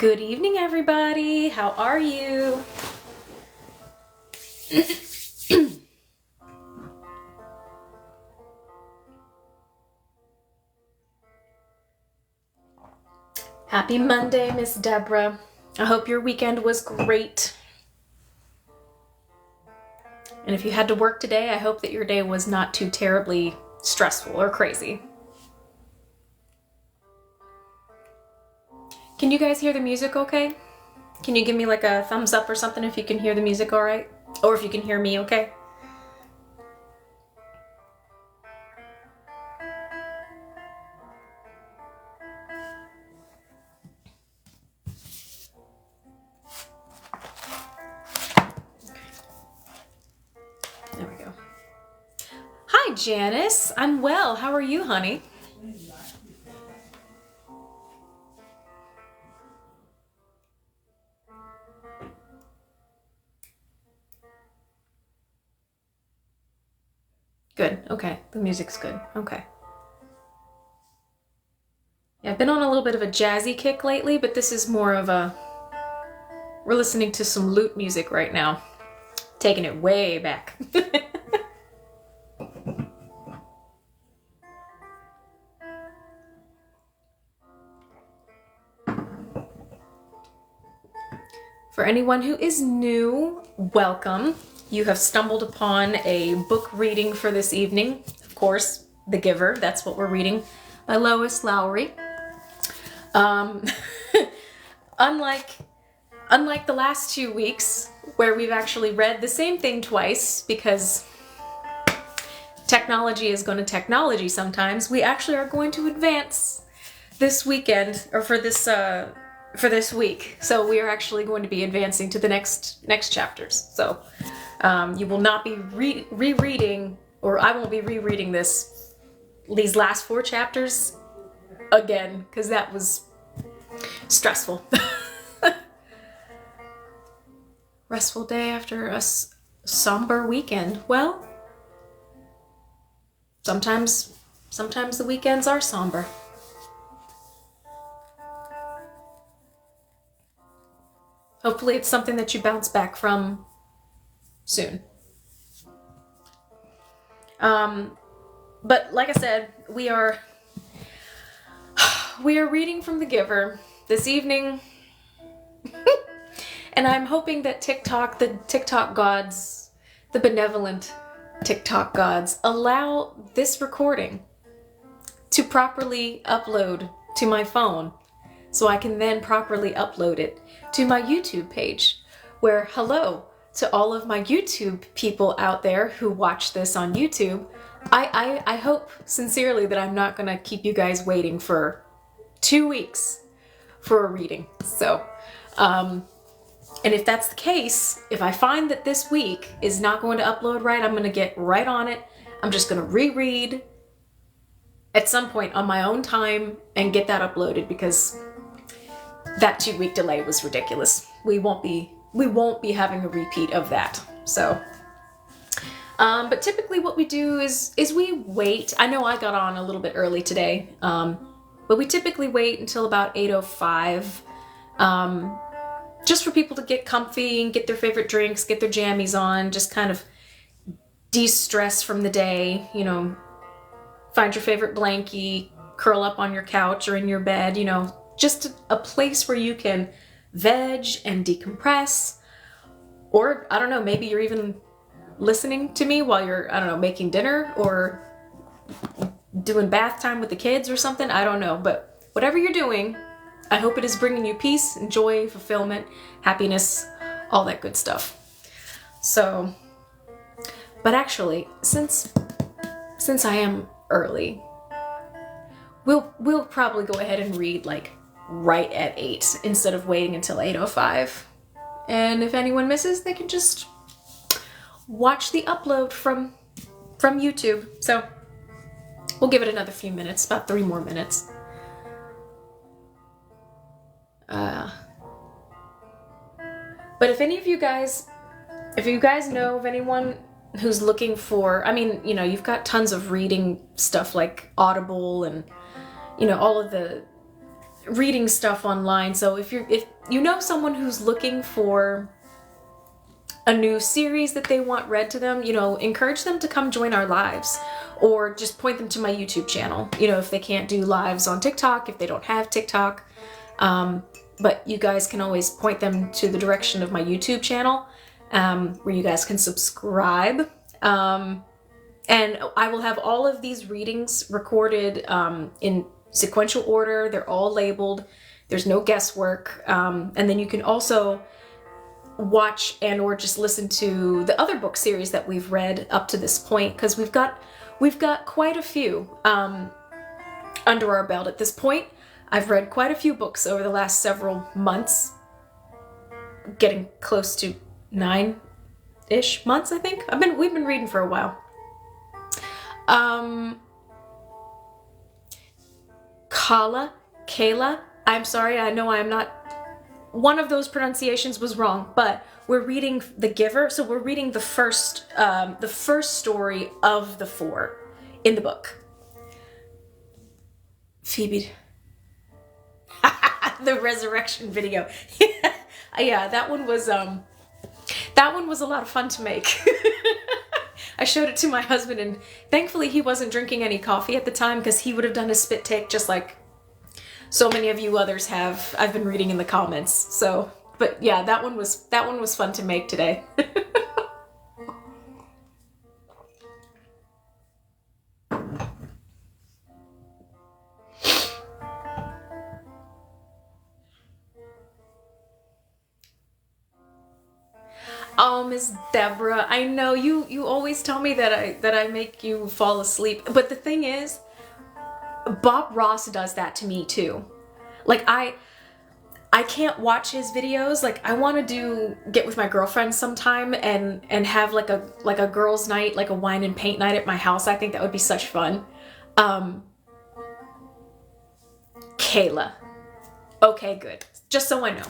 Good evening, everybody. How are you? Happy Monday, Miss Deborah. I hope your weekend was great. And if you had to work today, I hope that your day was not too terribly stressful or crazy. Can you guys hear the music okay? Can you give me like a thumbs up or something if you can hear the music all right? Or if you can hear me okay? There we go. Hi, Janice. I'm well. How are you, honey? Good. Okay. The music's good. Okay. Yeah, I've been on a little bit of a jazzy kick lately, but this is more of a... We're listening to some lute music right now. Taking it way back. For anyone who is new, welcome. You have stumbled upon a book reading for this evening. Of course, The Giver. That's what we're reading by Lois Lowry. Unlike the last 2 weeks, where we've actually read the same thing twice, because technology is going to technology sometimes, we actually are going to advance this weekend, or for this week. So we are actually going to be advancing to the next chapters. So you will not be rereading, or I won't be rereading these last 4 chapters again, because that was stressful. Restful day after a somber weekend. Well, sometimes the weekends are somber. Hopefully it's something that you bounce back from soon. But like I said, we are reading from The Giver this evening. And I'm hoping that the TikTok gods, the benevolent TikTok gods, allow this recording to properly upload to my phone, so I can then properly upload it to my YouTube page, where hello to all of my YouTube people out there who watch this on YouTube. I hope sincerely that I'm not gonna keep you guys waiting for 2 weeks for a reading. So, and if that's the case, if I find that this week is not going to upload right, I'm going to get right on it. I'm just going to reread at some point on my own time and get that uploaded, because that 2-week delay was ridiculous. We won't be having a repeat of that. So, but typically what we do is we wait. I know I got on a little bit early today, but we typically wait until about 8:05. Just for people to get comfy and get their favorite drinks, get their jammies on, just kind of de-stress from the day, find your favorite blankie, curl up on your couch or in your bed, just a place where you can veg and decompress. Or, I don't know, maybe you're even listening to me while you're, making dinner or doing bath time with the kids or something. I don't know, but whatever you're doing, I hope it is bringing you peace and joy, fulfillment, happiness, all that good stuff. So, but actually, since I am early, we'll probably go ahead and read like right at 8 instead of waiting until 8:05. And if anyone misses, they can just watch the upload from YouTube. So we'll give it another few minutes, about 3 more minutes. But if you guys know of anyone who's looking for, you've got tons of reading stuff like Audible and, all of the reading stuff online. So if you know someone who's looking for a new series that they want read to them, encourage them to come join our lives, or just point them to my YouTube channel. If they can't do lives on TikTok, if they don't have TikTok, but you guys can always point them to the direction of my YouTube channel, where you guys can subscribe. And I will have all of these readings recorded in sequential order. They're all labeled. There's no guesswork. And then you can also watch and or just listen to the other book series that we've read up to this point, because we've got quite a few under our belt at this point. I've read quite a few books over the last several months, getting close to 9-ish months, I think. We've been reading for a while. Kayla, I'm sorry, I know I'm not, one of those pronunciations was wrong, but we're reading The Giver, so we're reading the first story of the 4 in the book. Phoebe. The resurrection video. Yeah, that one was a lot of fun to make. I showed it to my husband, and thankfully he wasn't drinking any coffee at the time, because he would have done a spit take just like so many of you others have. I've been reading in the comments. So, but yeah, that one was fun to make today. Oh, Miss Deborah, I know you always tell me that I make you fall asleep. But the thing is, Bob Ross does that to me too. Like I can't watch his videos. Like I want to get with my girlfriends sometime and have like a girls' night, like a wine and paint night at my house. I think that would be such fun. Kayla. Okay, good. Just so I know.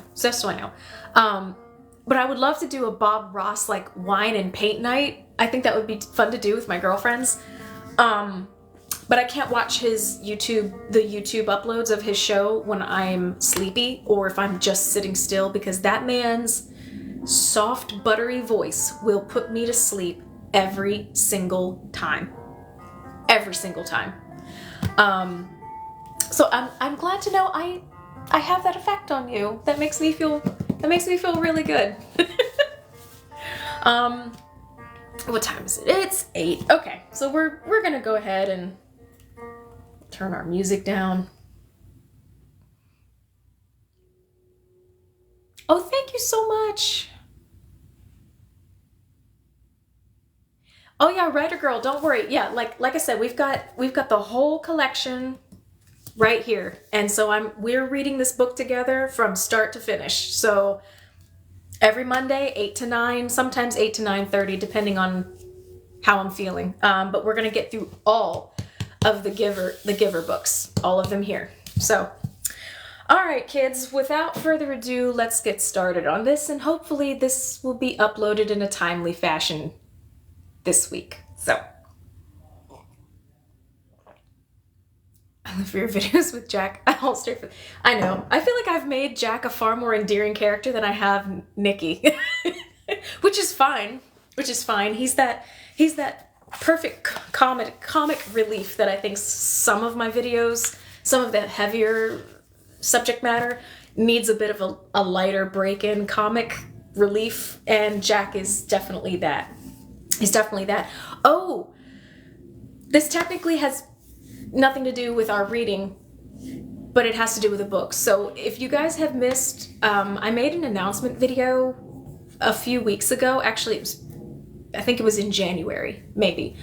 But I would love to do a Bob Ross like wine and paint night. I think that would be fun to do with my girlfriends. But I can't watch the YouTube uploads of his show when I'm sleepy or if I'm just sitting still, because that man's soft, buttery voice will put me to sleep every single time. Every single time. So I'm glad to know I have that effect on you. That makes me feel really good. What time is it? It's 8. Okay, so we're gonna go ahead and turn our music down. Oh, thank you so much. Oh yeah, Writer Girl, don't worry. Yeah, like I said, we've got the whole collection right here. And so we're reading this book together from start to finish. So every Monday, 8 to 9, sometimes 8 to 9:30, depending on how I'm feeling. But we're gonna get through all of the Giver books, all of them here. So, all right, kids, without further ado, let's get started on this, and hopefully this will be uploaded in a timely fashion this week. So, I live for your videos with Jack. I know. I feel like I've made Jack a far more endearing character than I have Nikki, which is fine. He's that perfect comic relief that I think some of my videos, some of the heavier subject matter, needs a bit of a lighter break-in comic relief, and Jack is definitely that. He's definitely that. Oh, this technically has nothing to do with our reading, but it has to do with the book. So if you guys have missed, I made an announcement video a few weeks ago. Actually, I think it was in January, maybe,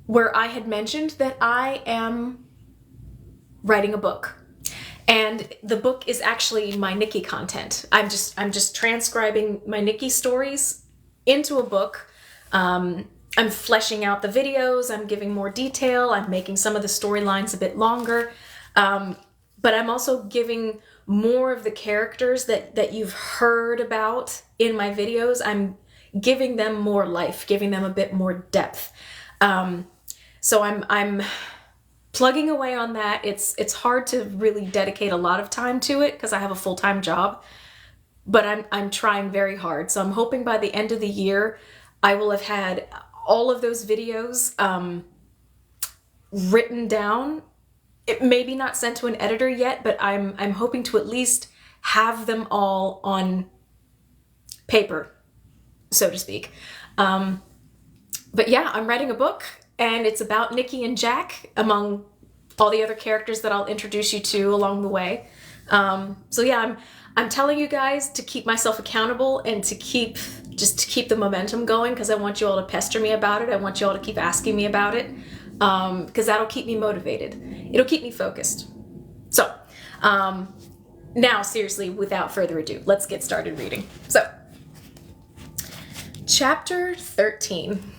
where I had mentioned that I am writing a book. And the book is actually my Nikki content. I'm just transcribing my Nikki stories into a book. I'm fleshing out the videos, I'm giving more detail, I'm making some of the storylines a bit longer, but I'm also giving more of the characters that you've heard about in my videos. I'm giving them more life, giving them a bit more depth. So I'm plugging away on that. It's hard to really dedicate a lot of time to it because I have a full-time job, but I'm trying very hard. So I'm hoping by the end of the year I will have had all of those videos written down. It maybe not sent to an editor yet, but I'm hoping to at least have them all on paper, so to speak. But yeah, I'm writing a book, and it's about Nikki and Jack, among all the other characters that I'll introduce you to along the way. So yeah, I'm telling you guys to keep myself accountable and to keep the momentum going, because I want you all to pester me about it. I want you all to keep asking me about it, because that'll keep me motivated. It'll keep me focused. So now, seriously, without further ado, let's get started reading. So, Chapter 13.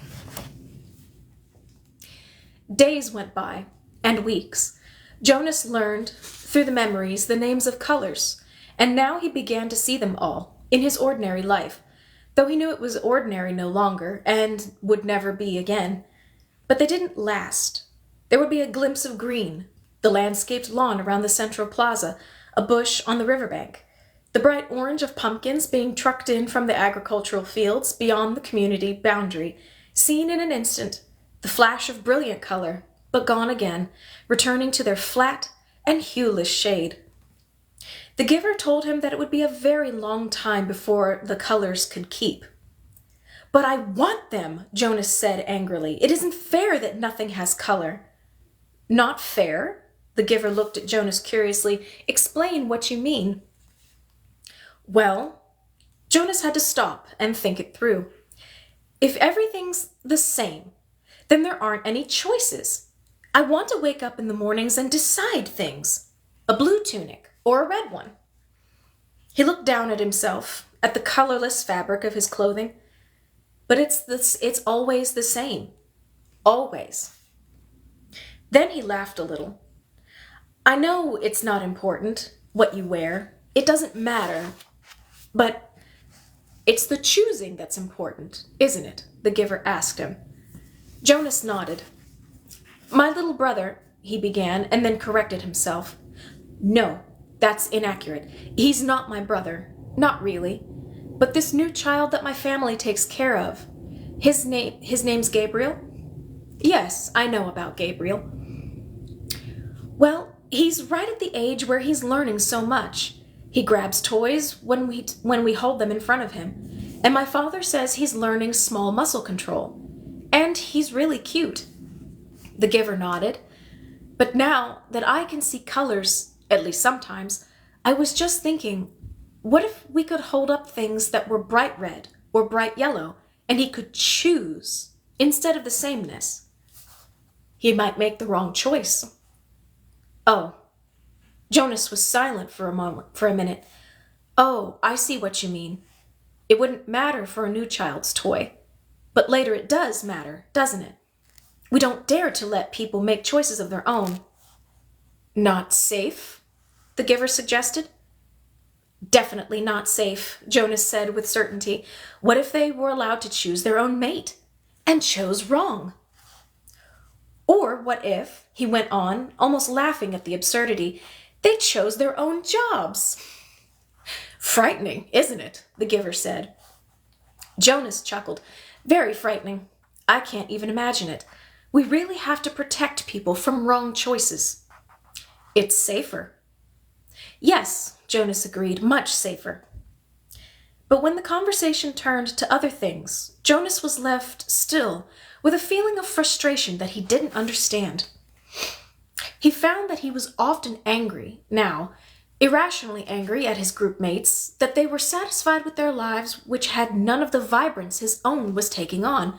Days went by, and weeks. Jonas learned, through the memories, the names of colors, and now he began to see them all, in his ordinary life, though he knew it was ordinary no longer, and would never be again. But they didn't last. There would be a glimpse of green, the landscaped lawn around the central plaza, a bush on the riverbank, the bright orange of pumpkins being trucked in from the agricultural fields beyond the community boundary, seen in an instant, the flash of brilliant color, but gone again, returning to their flat and hueless shade. The giver told him that it would be a very long time before the colors could keep. "But I want them," Jonas said angrily. "It isn't fair that nothing has color." "Not fair?" The giver looked at Jonas curiously. "Explain what you mean." Well, Jonas had to stop and think it through. If everything's the same, then there aren't any choices. I want to wake up in the mornings and decide things. A blue tunic or a red one. He looked down at himself, at the colorless fabric of his clothing. But it's always the same. Always. Then he laughed a little. "I know it's not important, what you wear. It doesn't matter. But it's the choosing that's important, isn't it?" the giver asked him. Jonas nodded. "My little brother," he began, and then corrected himself. "No, that's inaccurate. He's not my brother. Not really. But this new child that my family takes care of. His name's Gabriel?" "Yes, I know about Gabriel." "Well, he's right at the age where he's learning so much. He grabs toys when we hold them in front of him. And my father says he's learning small muscle control. And he's really cute." The giver nodded. "But now that I can see colors, at least sometimes, I was just thinking, what if we could hold up things that were bright red or bright yellow, and he could choose instead of the sameness? He might make the wrong choice." "Oh." Jonas was silent for a minute. "Oh, I see what you mean. It wouldn't matter for a new child's toy. But later it does matter, doesn't it? We don't dare to let people make choices of their own." "Not safe?" the giver suggested. "Definitely not safe," Jonas said with certainty. "What if they were allowed to choose their own mate and chose wrong? Or what if," he went on, almost laughing at the absurdity, "they chose their own jobs?" "Frightening, isn't it?" the giver said. Jonas chuckled. "Very frightening. I can't even imagine it. We really have to protect people from wrong choices." "It's safer." "Yes," Jonas agreed, "much safer." But when the conversation turned to other things, Jonas was left still with a feeling of frustration that he didn't understand. He found that he was often angry now, irrationally angry at his group mates, that they were satisfied with their lives which had none of the vibrance his own was taking on,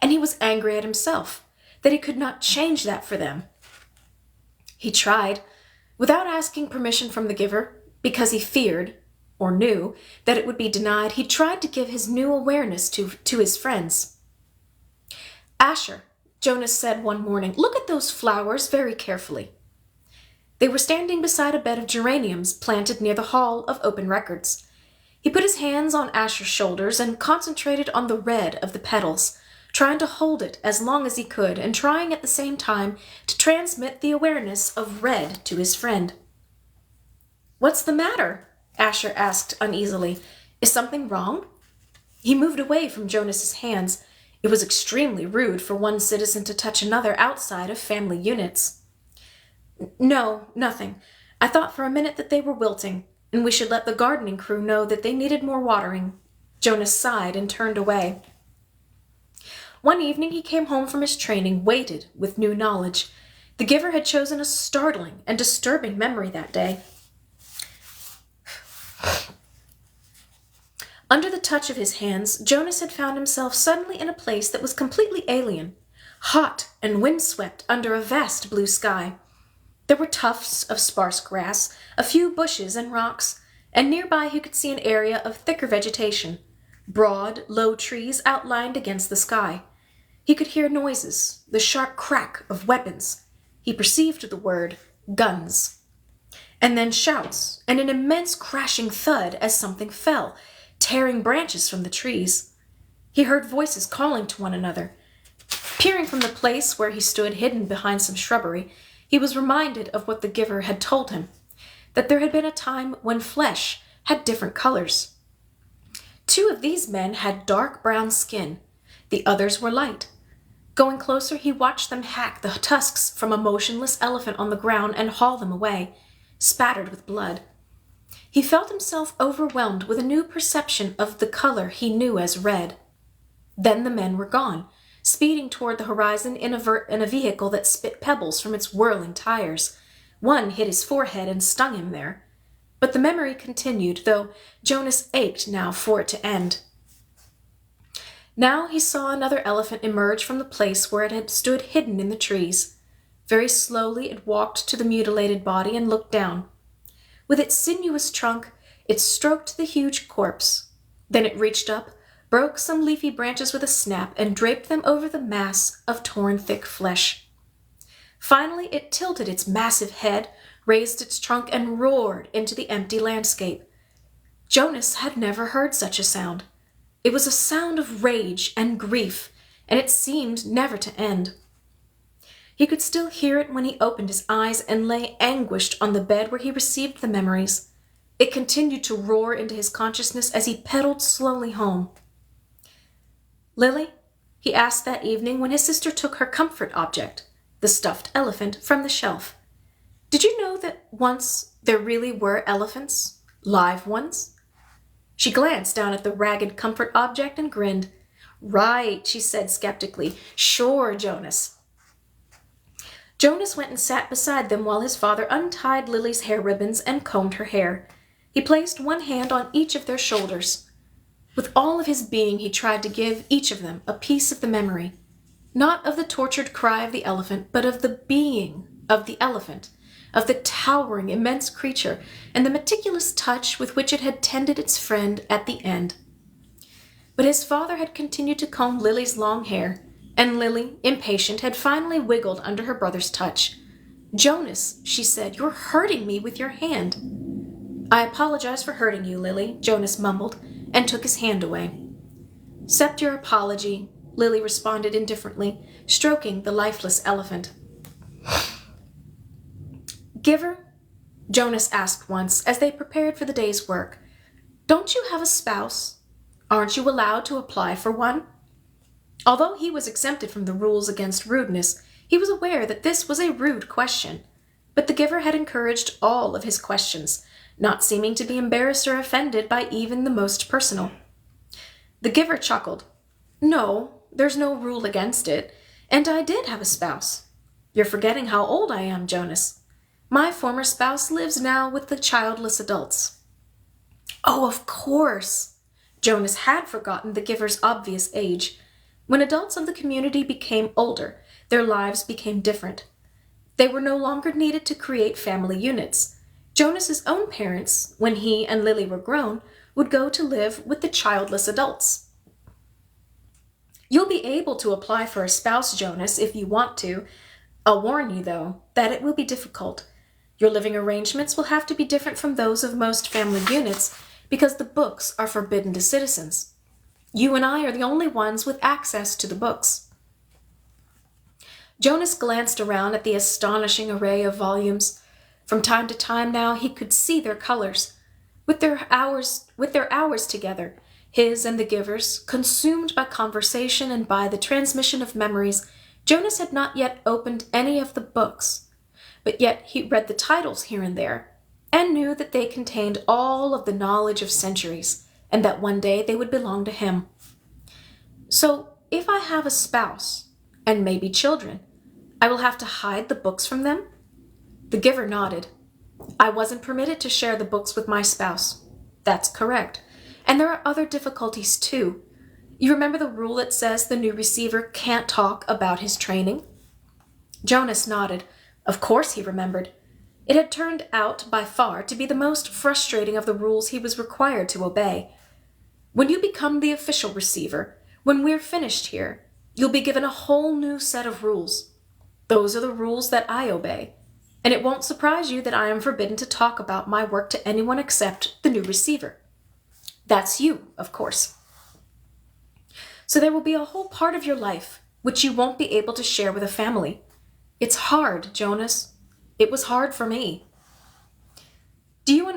and he was angry at himself, that he could not change that for them. He tried, without asking permission from the giver, because he feared, or knew, that it would be denied, he tried to give his new awareness to his friends. "Asher," Jonas said one morning, "look at those flowers very carefully." They were standing beside a bed of geraniums planted near the Hall of Open Records. He put his hands on Asher's shoulders and concentrated on the red of the petals, trying to hold it as long as he could and trying at the same time to transmit the awareness of red to his friend. "What's the matter?" Asher asked uneasily. "Is something wrong?" He moved away from Jonas's hands. It was extremely rude for one citizen to touch another outside of family units. "No, nothing. I thought for a minute that they were wilting, and we should let the gardening crew know that they needed more watering." Jonas sighed and turned away. One evening he came home from his training weighted with new knowledge. The giver had chosen a startling and disturbing memory that day. Under the touch of his hands, Jonas had found himself suddenly in a place that was completely alien, hot and windswept under a vast blue sky. There were tufts of sparse grass, a few bushes and rocks, and nearby he could see an area of thicker vegetation, broad, low trees outlined against the sky. He could hear noises, the sharp crack of weapons. He perceived the word guns. And then shouts, and an immense crashing thud as something fell, tearing branches from the trees. He heard voices calling to one another. Peering from the place where he stood hidden behind some shrubbery, he was reminded of what the giver had told him, that there had been a time when flesh had different colors. 2 of these men had dark brown skin. The others were light. Going closer, he watched them hack the tusks from a motionless elephant on the ground and haul them away, spattered with blood. He felt himself overwhelmed with a new perception of the color he knew as red. Then the men were gone, speeding toward the horizon in a vehicle that spit pebbles from its whirling tires. One hit his forehead and stung him there. But the memory continued, though Jonas ached now for it to end. Now he saw another elephant emerge from the place where it had stood hidden in the trees. Very slowly it walked to the mutilated body and looked down. With its sinuous trunk, it stroked the huge corpse. Then it reached up, broke some leafy branches with a snap, and draped them over the mass of torn thick flesh. Finally, it tilted its massive head, raised its trunk, and roared into the empty landscape. Jonas had never heard such a sound. It was a sound of rage and grief, and it seemed never to end. He could still hear it when he opened his eyes and lay anguished on the bed where he received the memories. It continued to roar into his consciousness as he pedaled slowly home. "Lily?" he asked that evening when his sister took her comfort object, the stuffed elephant, from the shelf. "Did you know that once there really were elephants? Live ones?" She glanced down at the ragged comfort object and grinned. "Right," she said skeptically. "Sure, Jonas." Jonas went and sat beside them while his father untied Lily's hair ribbons and combed her hair. He placed one hand on each of their shoulders. With all of his being, he tried to give each of them a piece of the memory, not of the tortured cry of the elephant, but of the being of the elephant, of the towering, immense creature, and the meticulous touch with which it had tended its friend at the end. But his father had continued to comb Lily's long hair, and Lily, impatient, had finally wiggled under her brother's touch. "Jonas," she said, "you're hurting me with your hand." "I apologize for hurting you, Lily," Jonas mumbled, and took his hand away. "Accept your apology," Lily responded indifferently, stroking the lifeless elephant. "Giver," Jonas asked once, as they prepared for the day's work, "don't you have a spouse? Aren't you allowed to apply for one?" Although he was exempted from the rules against rudeness, he was aware that this was a rude question. But the giver had encouraged all of his questions, not seeming to be embarrassed or offended by even the most personal. The giver chuckled. "No, there's no rule against it, and I did have a spouse. You're forgetting how old I am, Jonas. My former spouse lives now with the childless adults." Oh, of course! Jonas had forgotten the giver's obvious age. When adults of the community became older, their lives became different. They were no longer needed to create family units. Jonas's own parents, when he and Lily were grown, would go to live with the childless adults. "You'll be able to apply for a spouse, Jonas, if you want to. I'll warn you, though, that it will be difficult. Your living arrangements will have to be different from those of most family units because the books are forbidden to citizens. You and I are the only ones with access to the books." Jonas glanced around at the astonishing array of volumes. From time to time now he could see their colors. With their hours together, his and the giver's, consumed by conversation and by the transmission of memories, Jonas had not yet opened any of the books. But yet he read the titles here and there, and knew that they contained all of the knowledge of centuries, and that one day they would belong to him. "So, if I have a spouse, and maybe children, I will have to hide the books from them?" The giver nodded. "I wasn't permitted to share the books with my spouse." "That's correct. And there are other difficulties too. You remember the rule that says the new receiver can't talk about his training?" Jonas nodded. Of course he remembered. It had turned out by far to be the most frustrating of the rules he was required to obey. "When you become the official receiver, when we're finished here, you'll be given a whole new set of rules. Those are the rules that I obey. And it won't surprise you that I am forbidden to talk about my work to anyone except the new receiver. That's you, of course. So there will be a whole part of your life which you won't be able to share with a family. It's hard, Jonas. It was hard for me. You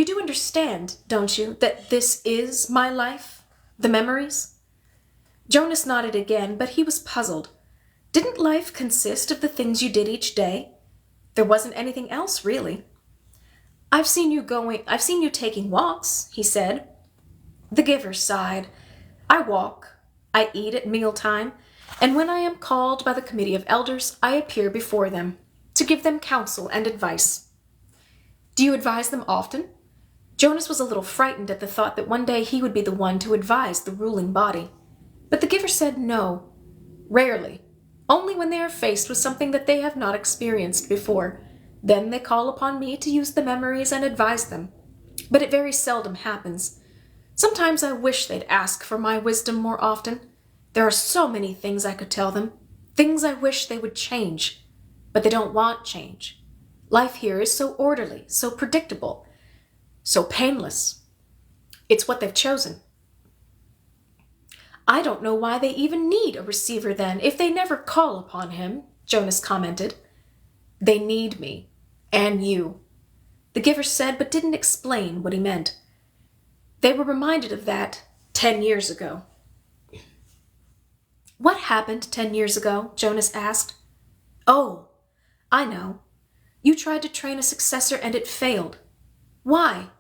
do understand, don't you, that this is my life? The memories?" Jonas nodded again, but he was puzzled. Didn't life consist of the things you did each day? There wasn't anything else, really. I've seen you taking walks," he said. The giver sighed. "I walk. I eat at mealtime, and when I am called by the committee of elders, I appear before them, to give them counsel and advice." "Do you advise them often?" Jonas was a little frightened at the thought that one day he would be the one to advise the ruling body. But the giver said no. "Rarely. Only when they are faced with something that they have not experienced before. Then they call upon me to use the memories and advise them. But it very seldom happens. Sometimes I wish they'd ask for my wisdom more often. There are so many things I could tell them, things I wish they would change. But they don't want change. Life here is so orderly, so predictable, so painless. It's what they've chosen." "I don't know why they even need a receiver then, if they never call upon him," Jonas commented. "They need me, and you," the giver said, but didn't explain what he meant. They were reminded of that 10 years ago. "What happened 10 years ago?" Jonas asked. "Oh, I know. You tried to train a successor and it failed. Why?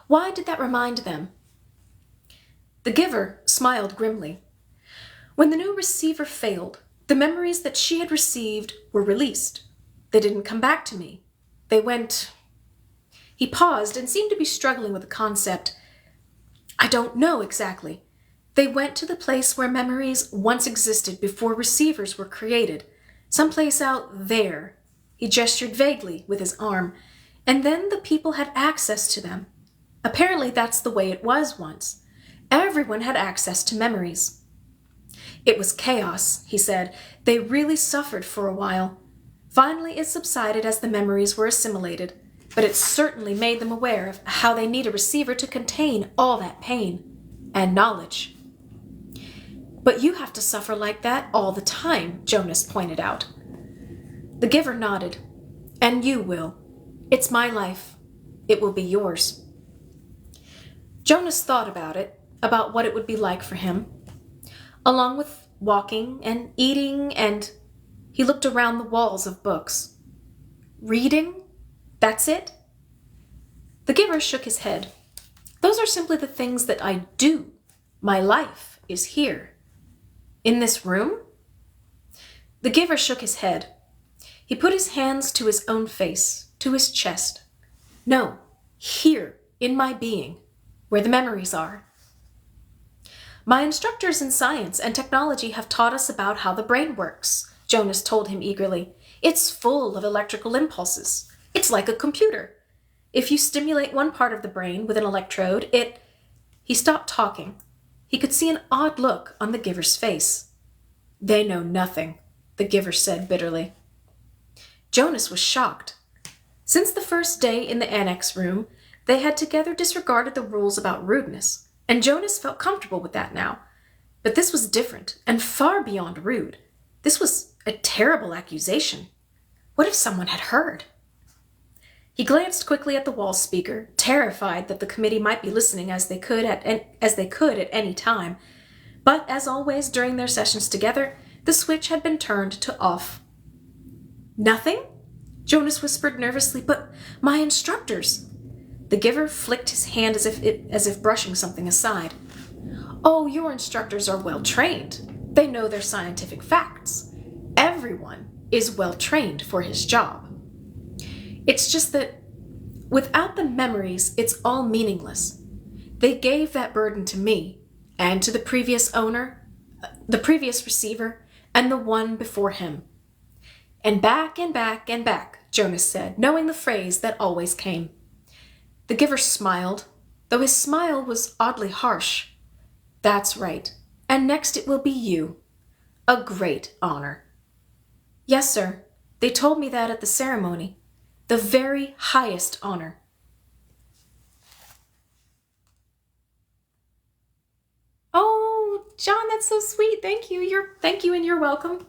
Why did that remind them?" The giver smiled grimly. "When the new receiver failed, the memories that she had received were released. They didn't come back to me. They went..." He paused and seemed to be struggling with the concept. "I don't know exactly. They went to the place where memories once existed before receivers were created. Someplace out there." He gestured vaguely with his arm. "And then the people had access to them. Apparently that's the way it was once. Everyone had access to memories." "It was chaos," he said. "They really suffered for a while. Finally it subsided as the memories were assimilated, but it certainly made them aware of how they need a receiver to contain all that pain and knowledge." "But you have to suffer like that all the time," Jonas pointed out. The giver nodded. "And you will. It's my life. It will be yours." Jonas thought about it, about what it would be like for him. Along with walking and eating, and he looked around the walls of books. "Reading? That's it?" The giver shook his head. "Those are simply the things that I do. My life is here." "In this room?" The giver shook his head. He put his hands to his own face, to his chest. "No, here, in my being, where the memories are. My instructors in science and technology have taught us about how the brain works," Jonas told him eagerly. "It's full of electrical impulses. It's like a computer. If you stimulate one part of the brain with an electrode, He stopped talking. He could see an odd look on the giver's face. "They know nothing," the giver said bitterly. Jonas was shocked. Since the first day in the annex room, they had together disregarded the rules about rudeness, And Jonas felt comfortable with that now. But this was different and far beyond rude. This was a terrible accusation. What if someone had heard? He glanced quickly at the wall speaker, terrified that the committee might be listening as they could at any time. But as always during their sessions together, the switch had been turned to off. Nothing? Jonas whispered nervously. But my instructors. The giver flicked his hand as if brushing something aside. Oh, your instructors are well trained. They know their scientific facts. Everyone is well trained for his job. It's just that without the memories, it's all meaningless. They gave that burden to me and to the previous owner, the previous receiver, and the one before him. And back and back and back, Jonas said, knowing the phrase that always came. The giver smiled, though his smile was oddly harsh. That's right. And next it will be you. A great honor. Yes, sir. They told me that at the ceremony. The very highest honor. Oh, John, that's so sweet. Thank you. Thank you and you're welcome.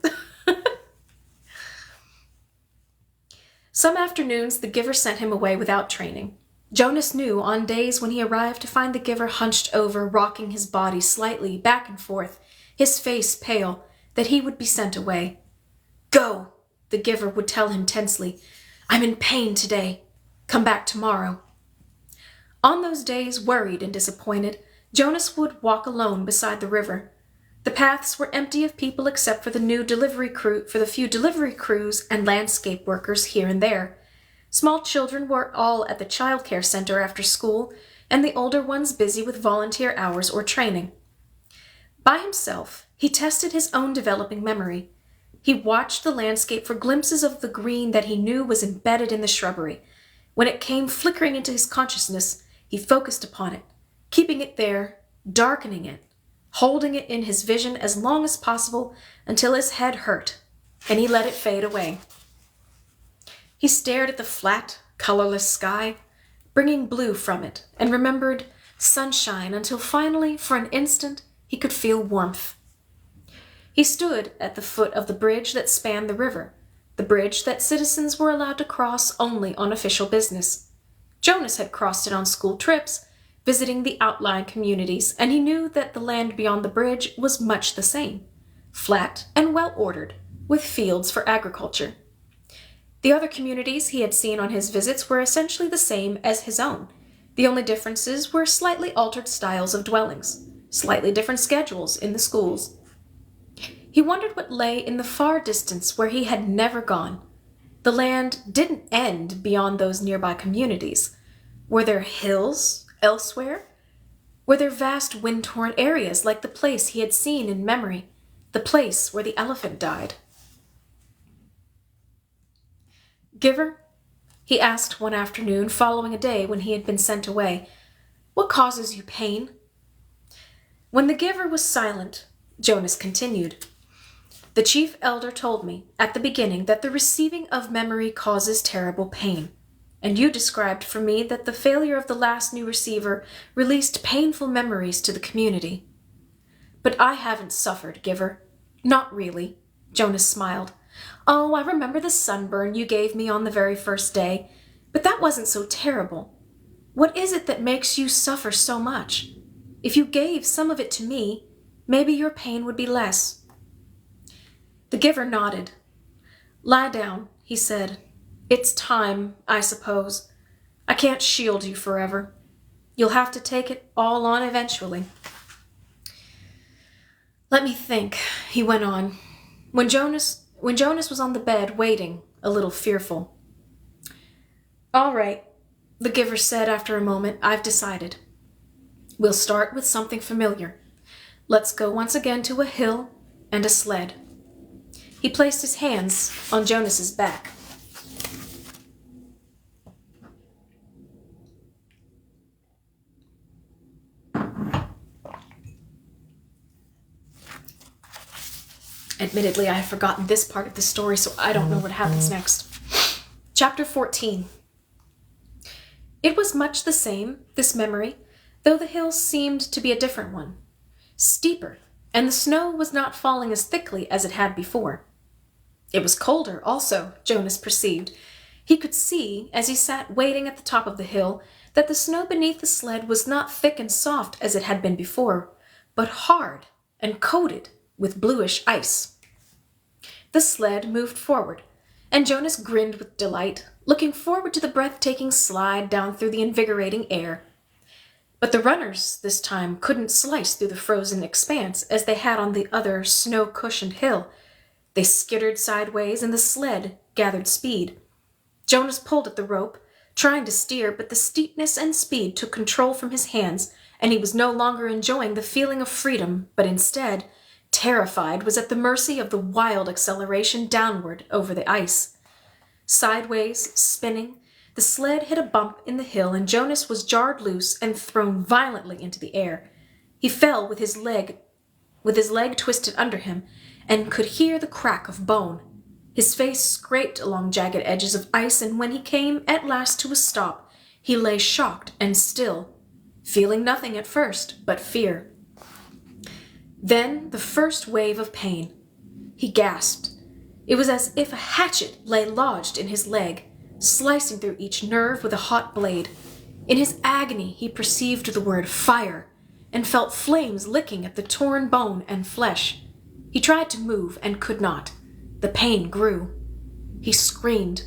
Some afternoons, the giver sent him away without training. Jonas knew on days when he arrived to find the giver hunched over, rocking his body slightly back and forth, his face pale, that he would be sent away. Go, the giver would tell him tensely. I'm in pain today. Come back tomorrow. On those days, worried and disappointed, Jonas would walk alone beside the river. The paths were empty of people except for the few delivery crews and landscape workers here and there. Small children were all at the child care center after school, and the older ones busy with volunteer hours or training. By himself, he tested his own developing memory. He watched the landscape for glimpses of the green that he knew was embedded in the shrubbery. When it came flickering into his consciousness, he focused upon it, keeping it there, darkening it, holding it in his vision as long as possible until his head hurt, and he let it fade away. He stared at the flat, colorless sky, bringing blue from it, and remembered sunshine until finally, for an instant, he could feel warmth. He stood at the foot of the bridge that spanned the river, the bridge that citizens were allowed to cross only on official business. Jonas had crossed it on school trips, visiting the outlying communities, and he knew that the land beyond the bridge was much the same, flat and well-ordered, with fields for agriculture. The other communities he had seen on his visits were essentially the same as his own. The only differences were slightly altered styles of dwellings, slightly different schedules in the schools. He wondered what lay in the far distance where he had never gone. The land didn't end beyond those nearby communities. Were there hills elsewhere? Were there vast wind-torn areas like the place he had seen in memory, the place where the elephant died? Giver, he asked one afternoon following a day when he had been sent away, what causes you pain? When the giver was silent, Jonas continued, the chief elder told me at the beginning that the receiving of memory causes terrible pain, and you described for me that the failure of the last new receiver released painful memories to the community. But I haven't suffered, Giver. Not really, Jonas smiled. Oh, I remember the sunburn you gave me on the very first day, but that wasn't so terrible. What is it that makes you suffer so much? If you gave some of it to me, maybe your pain would be less. The giver nodded. Lie down, he said. It's time, I suppose. I can't shield you forever. You'll have to take it all on eventually. Let me think, he went on. When Jonas was on the bed waiting, a little fearful. All right, the giver said after a moment, I've decided. We'll start with something familiar. Let's go once again to a hill and a sled. He placed his hands on Jonas's back. Admittedly, I have forgotten this part of the story, so I don't know what happens next. Chapter 14. It was much the same, this memory, though the hill seemed to be a different one, steeper, and the snow was not falling as thickly as it had before. It was colder also, Jonas perceived. He could see, as he sat waiting at the top of the hill, that the snow beneath the sled was not thick and soft as it had been before, but hard and coated with bluish ice. The sled moved forward, and Jonas grinned with delight, looking forward to the breathtaking slide down through the invigorating air. But the runners this time couldn't slice through the frozen expanse as they had on the other snow-cushioned hill. They skittered sideways, and the sled gathered speed. Jonas pulled at the rope, trying to steer, but the steepness and speed took control from his hands, and he was no longer enjoying the feeling of freedom, but instead, terrified, was at the mercy of the wild acceleration downward over the ice. Sideways, spinning, the sled hit a bump in the hill, and Jonas was jarred loose and thrown violently into the air. He fell with his leg twisted under him, and could hear the crack of bone. His face scraped along jagged edges of ice, and when he came at last to a stop, he lay shocked and still, feeling nothing at first but fear. Then the first wave of pain. He gasped. It was as if a hatchet lay lodged in his leg, slicing through each nerve with a hot blade. In his agony he perceived the word fire, and felt flames licking at the torn bone and flesh. He tried to move and could not. The pain grew. He screamed.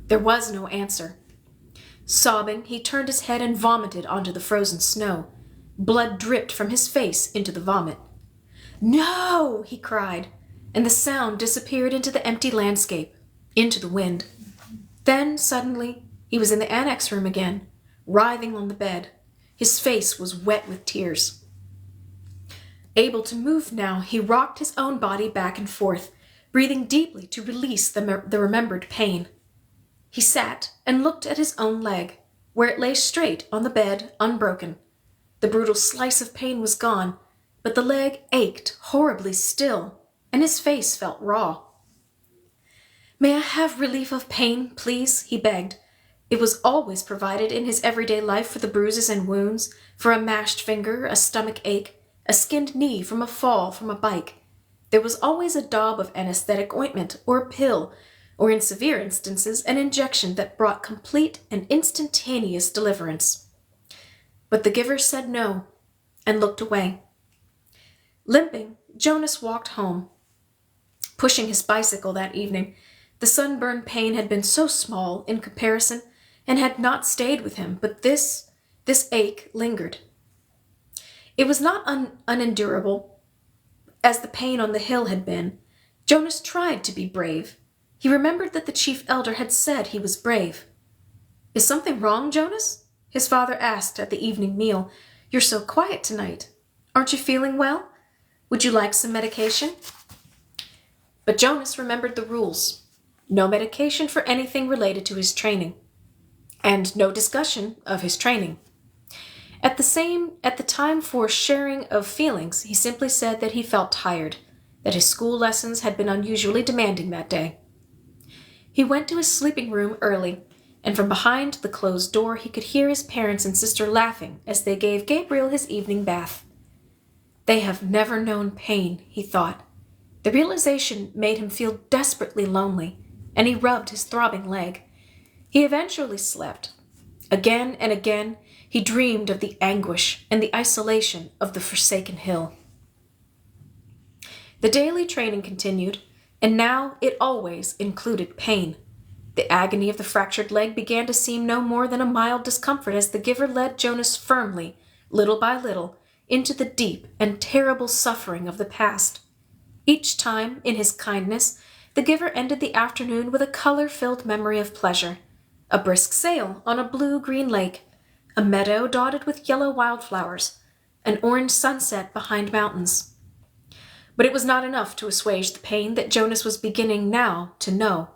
There was no answer. Sobbing, he turned his head and vomited onto the frozen snow. Blood dripped from his face into the vomit. "No!" he cried, and the sound disappeared into the empty landscape, into the wind. Then, suddenly, he was in the annex room again, writhing on the bed. His face was wet with tears. Able to move now, he rocked his own body back and forth, breathing deeply to release the remembered pain. He sat and looked at his own leg, where it lay straight on the bed, unbroken. The brutal slice of pain was gone, but the leg ached horribly still, and his face felt raw. "May I have relief of pain, please?" he begged. It was always provided in his everyday life for the bruises and wounds, for a mashed finger, a stomach ache, a skinned knee from a fall from a bike. There was always a daub of anesthetic ointment or a pill, or in severe instances, an injection that brought complete and instantaneous deliverance. But the giver said no, and looked away. Limping, Jonas walked home. Pushing his bicycle that evening, the sunburned pain had been so small in comparison and had not stayed with him, but this ache lingered. It was not unendurable, as the pain on the hill had been. Jonas tried to be brave. He remembered that the chief elder had said he was brave. "Is something wrong, Jonas?" his father asked at the evening meal. "You're so quiet tonight. Aren't you feeling well? Would you like some medication?" But Jonas remembered the rules. No medication for anything related to his training, and no discussion of his training. At the time for sharing of feelings, he simply said that he felt tired, that his school lessons had been unusually demanding that day. He went to his sleeping room early, and from behind the closed door he could hear his parents and sister laughing as they gave Gabriel his evening bath. They have never known pain, he thought. The realization made him feel desperately lonely, and he rubbed his throbbing leg. He eventually slept. Again and again he dreamed of the anguish and the isolation of the forsaken hill. The daily training continued, and now it always included pain. The agony of the fractured leg began to seem no more than a mild discomfort as the giver led Jonas firmly, little by little, into the deep and terrible suffering of the past. Each time, in his kindness, the giver ended the afternoon with a color-filled memory of pleasure. A brisk sail on a blue-green lake, a meadow dotted with yellow wildflowers, an orange sunset behind mountains. But it was not enough to assuage the pain that Jonas was beginning now to know.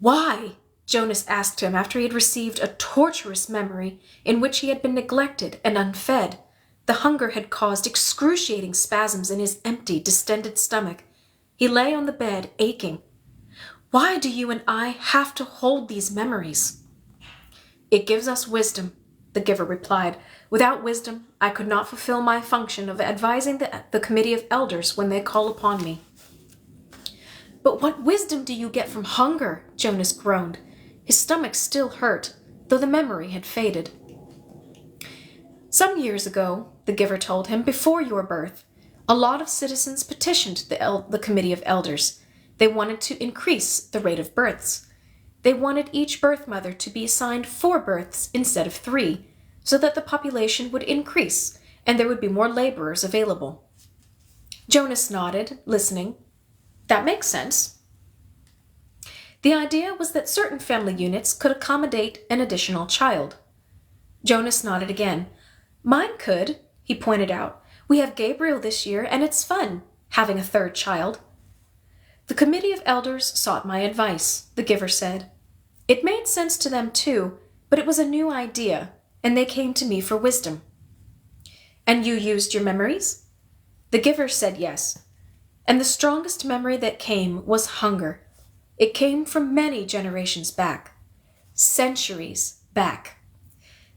"Why?" Jonas asked him after he had received a torturous memory in which he had been neglected and unfed. The hunger had caused excruciating spasms in his empty, distended stomach. He lay on the bed, aching. "Why do you and I have to hold these memories?" "It gives us wisdom," the giver replied. Without wisdom, I could not fulfill my function of advising the committee of elders when they call upon me. But what wisdom do you get from hunger? Jonas groaned. His stomach still hurt, though the memory had faded. Some years ago, the giver told him, before your birth, a lot of citizens petitioned the committee of elders. They wanted to increase the rate of births. They wanted each birth mother to be assigned 4 births instead of 3, so that the population would increase and there would be more laborers available. Jonas nodded, listening. That makes sense. The idea was that certain family units could accommodate an additional child. Jonas nodded again. Mine could, he pointed out. We have Gabriel this year, and it's fun, having a 3rd child. The committee of elders sought my advice, the giver said. It made sense to them too, but it was a new idea, and they came to me for wisdom. And you used your memories? The giver said yes. And the strongest memory that came was hunger. It came from many generations back. Centuries back.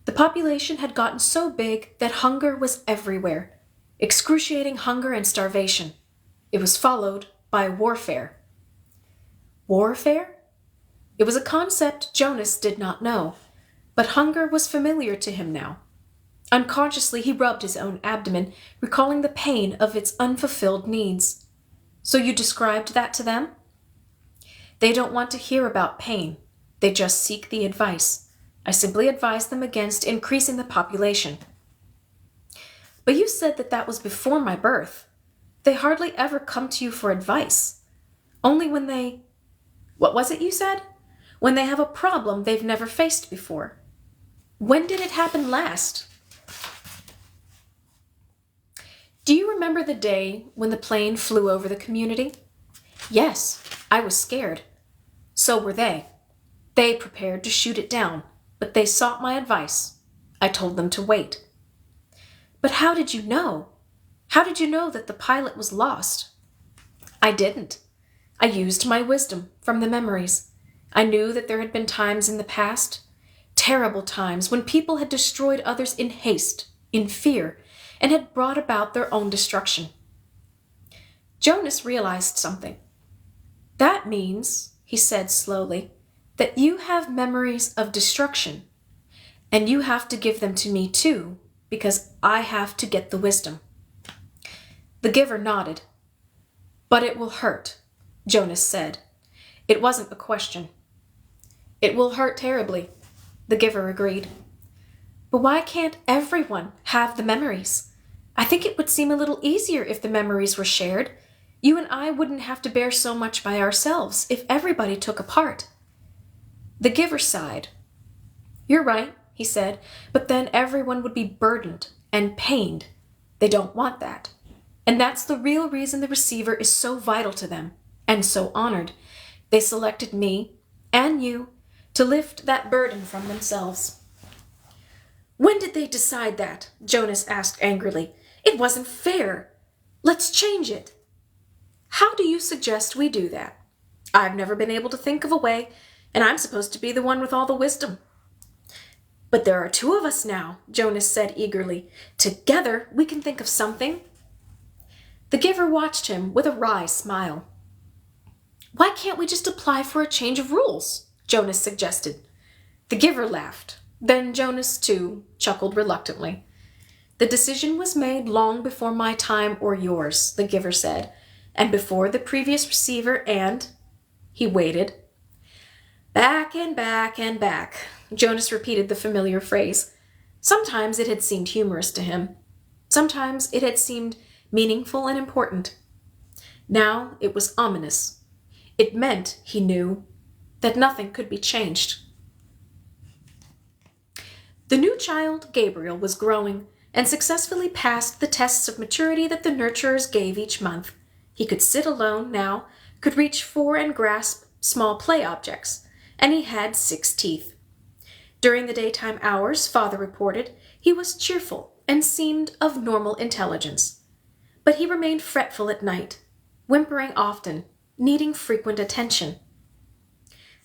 The population had gotten so big that hunger was everywhere. Excruciating hunger and starvation. It was followed by warfare. Warfare? It was a concept Jonas did not know, but hunger was familiar to him now. Unconsciously, he rubbed his own abdomen, recalling the pain of its unfulfilled needs. So you described that to them? They don't want to hear about pain. They just seek the advice. I simply advised them against increasing the population. But you said that was before my birth. They hardly ever come to you for advice. Only when they... What was it you said? When they have a problem they've never faced before. When did it happen last? Do you remember the day when the plane flew over the community? Yes, I was scared. So were they. They prepared to shoot it down, but they sought my advice. I told them to wait. But how did you know? How did you know that the pilot was lost? I didn't. I used my wisdom from the memories. I knew that there had been times in the past, terrible times, when people had destroyed others in haste, in fear, and had brought about their own destruction. Jonas realized something. That means, he said slowly, that you have memories of destruction, and you have to give them to me too, because I have to get the wisdom. The giver nodded. But it will hurt, Jonas said. It wasn't a question. It will hurt terribly, the giver agreed. But why can't everyone have the memories? I think it would seem a little easier if the memories were shared. You and I wouldn't have to bear so much by ourselves if everybody took a part. The giver sighed. You're right, he said, but then everyone would be burdened and pained. They don't want that. And that's the real reason the receiver is so vital to them, and so honored. They selected me, and you, to lift that burden from themselves. When did they decide that? Jonas asked angrily. It wasn't fair. Let's change it. How do you suggest we do that? I've never been able to think of a way, and I'm supposed to be the one with all the wisdom. But there are 2 of us now, Jonas said eagerly. Together we can think of something. The giver watched him with a wry smile. Why can't we just apply for a change of rules? Jonas suggested. The giver laughed. Then Jonas, too, chuckled reluctantly. The decision was made long before my time or yours, the giver said, and before the previous receiver and... He waited. Back and back and back, Jonas repeated the familiar phrase. Sometimes it had seemed humorous to him. Sometimes it had seemed meaningful and important. Now it was ominous. It meant, he knew, that nothing could be changed. The new child, Gabriel, was growing and successfully passed the tests of maturity that the nurturers gave each month. He could sit alone now, could reach for and grasp small play objects, and he had 6 teeth. During the daytime hours, Father reported, he was cheerful and seemed of normal intelligence. But he remained fretful at night, whimpering often, needing frequent attention.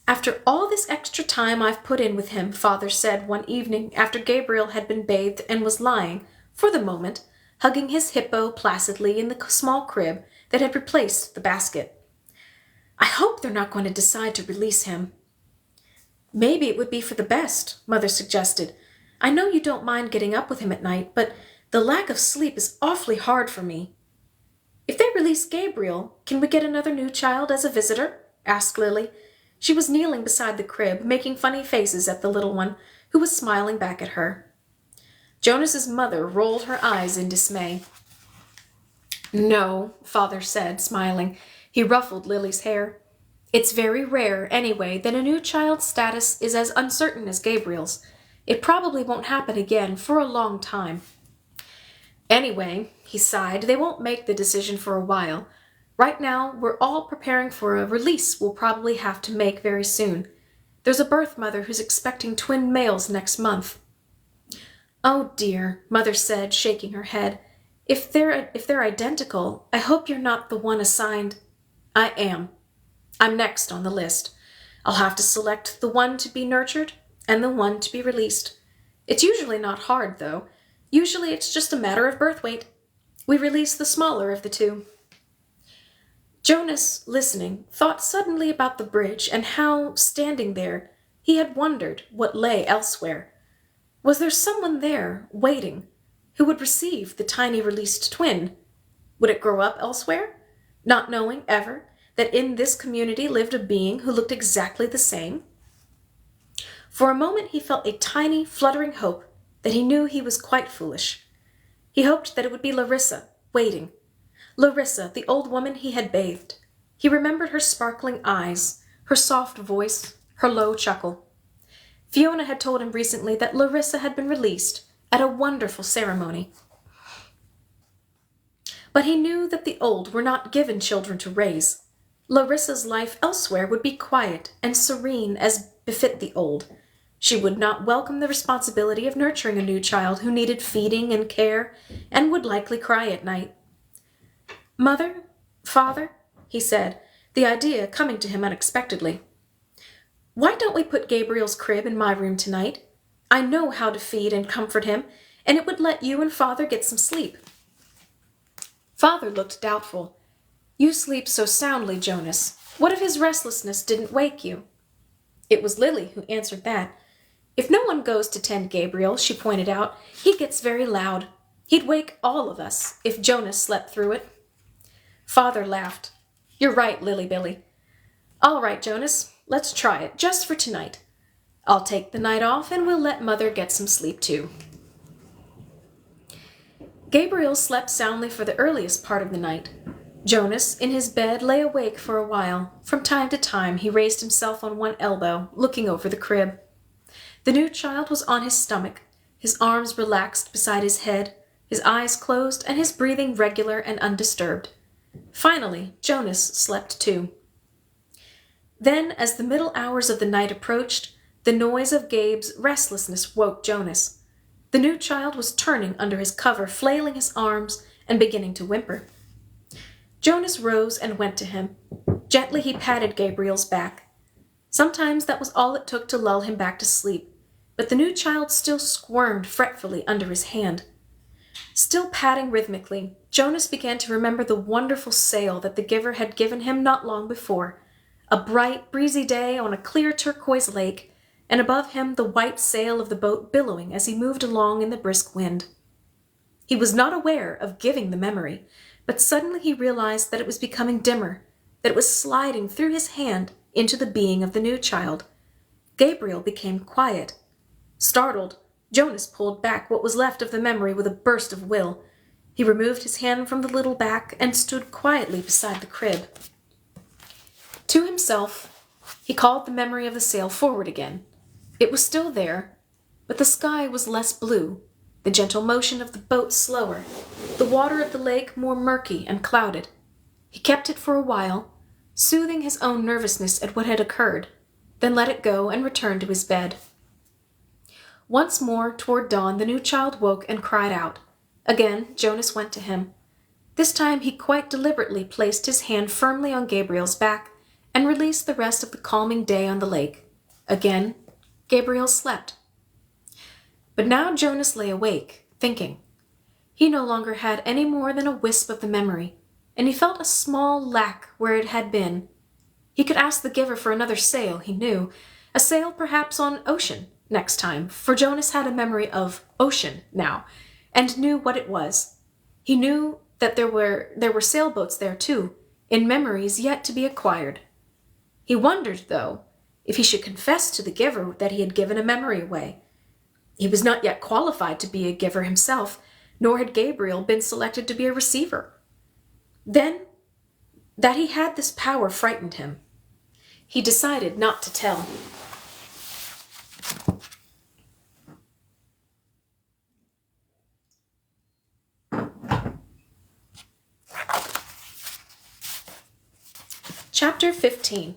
"After all this extra time I've put in with him," Father said one evening after Gabriel had been bathed and was lying, for the moment, hugging his hippo placidly in the small crib that had replaced the basket. "I hope they're not going to decide to release him." "Maybe it would be for the best," Mother suggested. "I know you don't mind getting up with him at night, but the lack of sleep is awfully hard for me." "If they release Gabriel, can we get another new child as a visitor?" asked Lily. She was kneeling beside the crib, making funny faces at the little one, who was smiling back at her. Jonas's mother rolled her eyes in dismay. "No," Father said, smiling. He ruffled Lily's hair. "It's very rare, anyway, that a new child's status is as uncertain as Gabriel's. It probably won't happen again for a long time. Anyway," he sighed, "they won't make the decision for a while. Right now, we're all preparing for a release we'll probably have to make very soon. There's a birth mother who's expecting twin males next month." "Oh dear," Mother said, shaking her head. If they're identical, I hope you're not the one assigned." "I am. I'm next on the list. I'll have to select the one to be nurtured and the one to be released. It's usually not hard, though. Usually it's just a matter of birth weight. We release the smaller of the two." Jonas, listening, thought suddenly about the bridge and how, standing there, he had wondered what lay elsewhere. Was there someone there, waiting, who would receive the tiny released twin? Would it grow up elsewhere, not knowing ever that in this community lived a being who looked exactly the same? For a moment he felt a tiny, fluttering hope that he knew he was quite foolish. He hoped that it would be Larissa, waiting. Larissa, the old woman he had bathed. He remembered her sparkling eyes, her soft voice, her low chuckle. Fiona had told him recently that Larissa had been released at a wonderful ceremony. But he knew that the old were not given children to raise. Larissa's life elsewhere would be quiet and serene as befit the old. She would not welcome the responsibility of nurturing a new child who needed feeding and care and would likely cry at night. "Mother, Father," he said, the idea coming to him unexpectedly. "Why don't we put Gabriel's crib in my room tonight? I know how to feed and comfort him, and it would let you and Father get some sleep." Father looked doubtful. "You sleep so soundly, Jonas. What if his restlessness didn't wake you?" It was Lily who answered that. "If no one goes to tend Gabriel," she pointed out, "he gets very loud. He'd wake all of us if Jonas slept through it." Father laughed. "You're right, Lily Billy. All right, Jonas, let's try it, just for tonight. I'll take the night off and we'll let Mother get some sleep too." Gabriel slept soundly for the earliest part of the night. Jonas, in his bed, lay awake for a while. From time to time he raised himself on one elbow, looking over the crib. The new child was on his stomach, his arms relaxed beside his head, his eyes closed, and his breathing regular and undisturbed. Finally, Jonas slept too. Then, as the middle hours of the night approached, the noise of Gabe's restlessness woke Jonas. The new child was turning under his cover, flailing his arms, and beginning to whimper. Jonas rose and went to him. Gently he patted Gabriel's back. Sometimes that was all it took to lull him back to sleep, but the new child still squirmed fretfully under his hand. Still patting rhythmically, Jonas began to remember the wonderful sail that the giver had given him not long before, a bright, breezy day on a clear turquoise lake, and above him the white sail of the boat billowing as he moved along in the brisk wind. He was not aware of giving the memory, but suddenly he realized that it was becoming dimmer, that it was sliding through his hand into the being of the new child. Gabriel became quiet. Startled, Jonas pulled back what was left of the memory with a burst of will. He removed his hand from the little back and stood quietly beside the crib. To himself, he called the memory of the sail forward again. It was still there, but the sky was less blue, the gentle motion of the boat slower, the water of the lake more murky and clouded. He kept it for a while, soothing his own nervousness at what had occurred, then let it go and returned to his bed. Once more, toward dawn, the new child woke and cried out. Again, Jonas went to him. This time he quite deliberately placed his hand firmly on Gabriel's back and released the rest of the calming day on the lake. Again, Gabriel slept. But now Jonas lay awake, thinking. He no longer had any more than a wisp of the memory, and he felt a small lack where it had been. He could ask the giver for another sail, he knew, a sail perhaps on ocean next time, for Jonas had a memory of ocean now, and knew what it was. He knew that there were sailboats there too, in memories yet to be acquired. He wondered, though, if he should confess to the giver that he had given a memory away. He was not yet qualified to be a giver himself, nor had Gabriel been selected to be a receiver. Then, that he had this power frightened him. He decided not to tell. Chapter 15.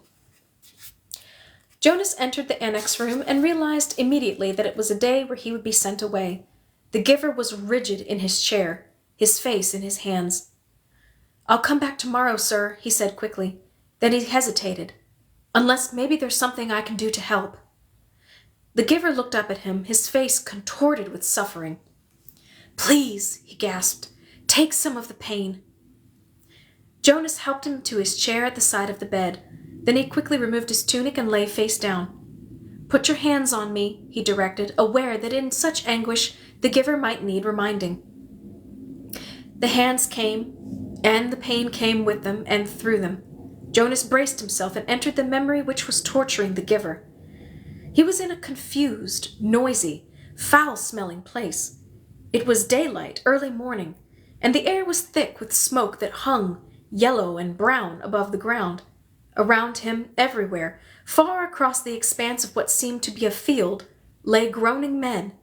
Jonas entered the annex room and realized immediately that it was a day where he would be sent away. The giver was rigid in his chair, his face in his hands. "I'll come back tomorrow, sir," he said quickly. Then he hesitated. "Unless maybe there's something I can do to help." The giver looked up at him, his face contorted with suffering. "Please," he gasped, "take some of the pain." Jonas helped him to his chair at the side of the bed. Then he quickly removed his tunic and lay face down. "Put your hands on me," he directed, aware that in such anguish the giver might need reminding. The hands came, and the pain came with them and through them. Jonas braced himself and entered the memory which was torturing the giver. He was in a confused, noisy, foul-smelling place. It was daylight, early morning, and the air was thick with smoke that hung, yellow and brown, above the ground. Around him, everywhere, far across the expanse of what seemed to be a field, lay groaning men.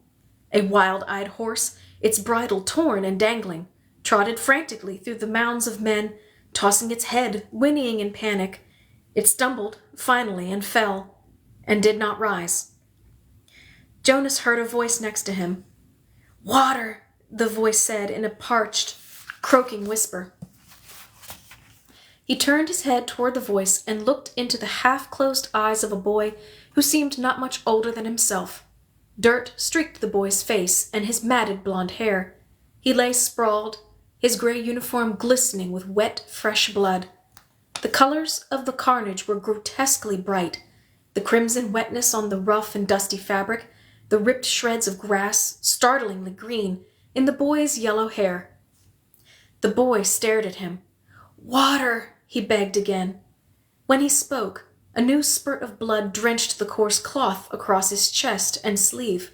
A wild-eyed horse, its bridle torn and dangling, trotted frantically through the mounds of men, tossing its head, whinnying in panic. It stumbled, finally, and fell, and did not rise. Jonas heard a voice next to him. "Water," the voice said in a parched, croaking whisper. He turned his head toward the voice and looked into the half-closed eyes of a boy who seemed not much older than himself. Dirt streaked the boy's face and his matted blonde hair. He lay sprawled, his gray uniform glistening with wet, fresh blood. The colors of the carnage were grotesquely bright, the crimson wetness on the rough and dusty fabric, the ripped shreds of grass, startlingly green, in the boy's yellow hair. The boy stared at him. "Water!" he begged again. When he spoke, a new spurt of blood drenched the coarse cloth across his chest and sleeve.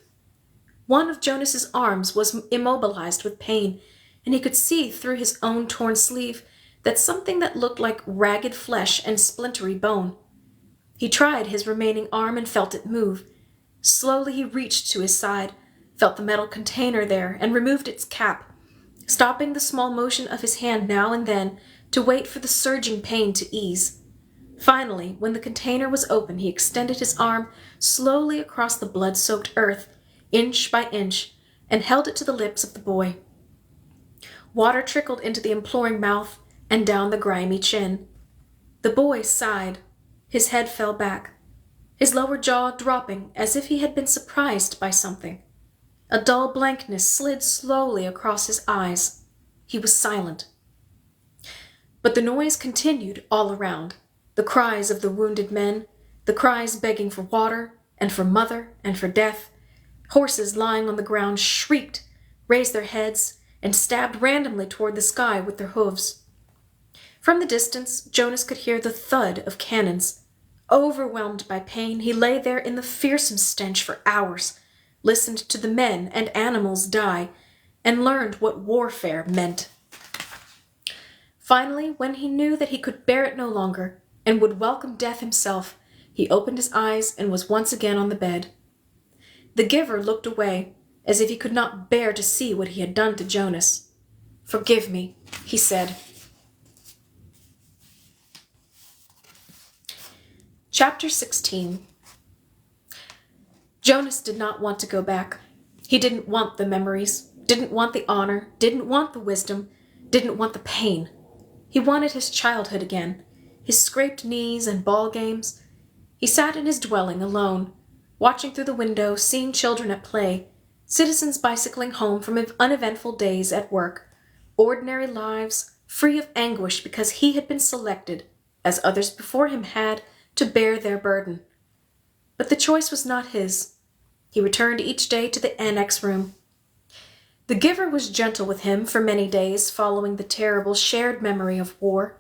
One of Jonas's arms was immobilized with pain, and he could see through his own torn sleeve that something that looked like ragged flesh and splintery bone. He tried his remaining arm and felt it move. Slowly he reached to his side, felt the metal container there, and removed its cap, stopping the small motion of his hand now and then to wait for the surging pain to ease. Finally, when the container was open, he extended his arm slowly across the blood-soaked earth, inch by inch, and held it to the lips of the boy. Water trickled into the imploring mouth and down the grimy chin. The boy sighed. His head fell back, his lower jaw dropping as if he had been surprised by something. A dull blankness slid slowly across his eyes. He was silent. But the noise continued all around. The cries of the wounded men, the cries begging for water, and for mother, and for death. Horses lying on the ground shrieked, raised their heads, and stabbed randomly toward the sky with their hooves. From the distance, Jonas could hear the thud of cannons. Overwhelmed by pain, he lay there in the fearsome stench for hours, listened to the men and animals die, and learned what warfare meant. Finally, when he knew that he could bear it no longer, and would welcome death himself, he opened his eyes and was once again on the bed. The giver looked away, as if he could not bear to see what he had done to Jonas. "Forgive me," he said. Chapter 16. Jonas did not want to go back. He didn't want the memories, didn't want the honor, didn't want the wisdom, didn't want the pain. He wanted his childhood again, his scraped knees and ball games. He sat in his dwelling alone, watching through the window, seeing children at play, citizens bicycling home from uneventful days at work, ordinary lives free of anguish because he had been selected, as others before him had, to bear their burden. But the choice was not his. He returned each day to the annex room. The giver was gentle with him for many days following the terrible shared memory of war.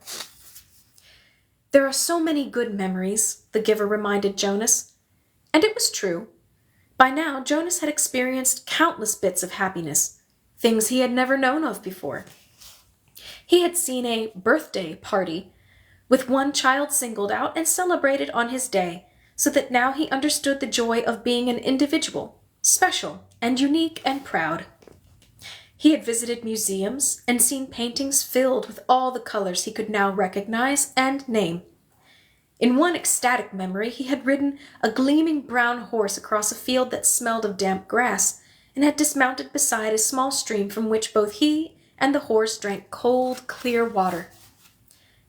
There are so many good memories, the giver reminded Jonas. And it was true. By now, Jonas had experienced countless bits of happiness, things he had never known of before. He had seen a birthday party, with one child singled out and celebrated on his day, so that now he understood the joy of being an individual, special and unique and proud. He had visited museums and seen paintings filled with all the colors he could now recognize and name. In one ecstatic memory, he had ridden a gleaming brown horse across a field that smelled of damp grass and had dismounted beside a small stream from which both he and the horse drank cold, clear water.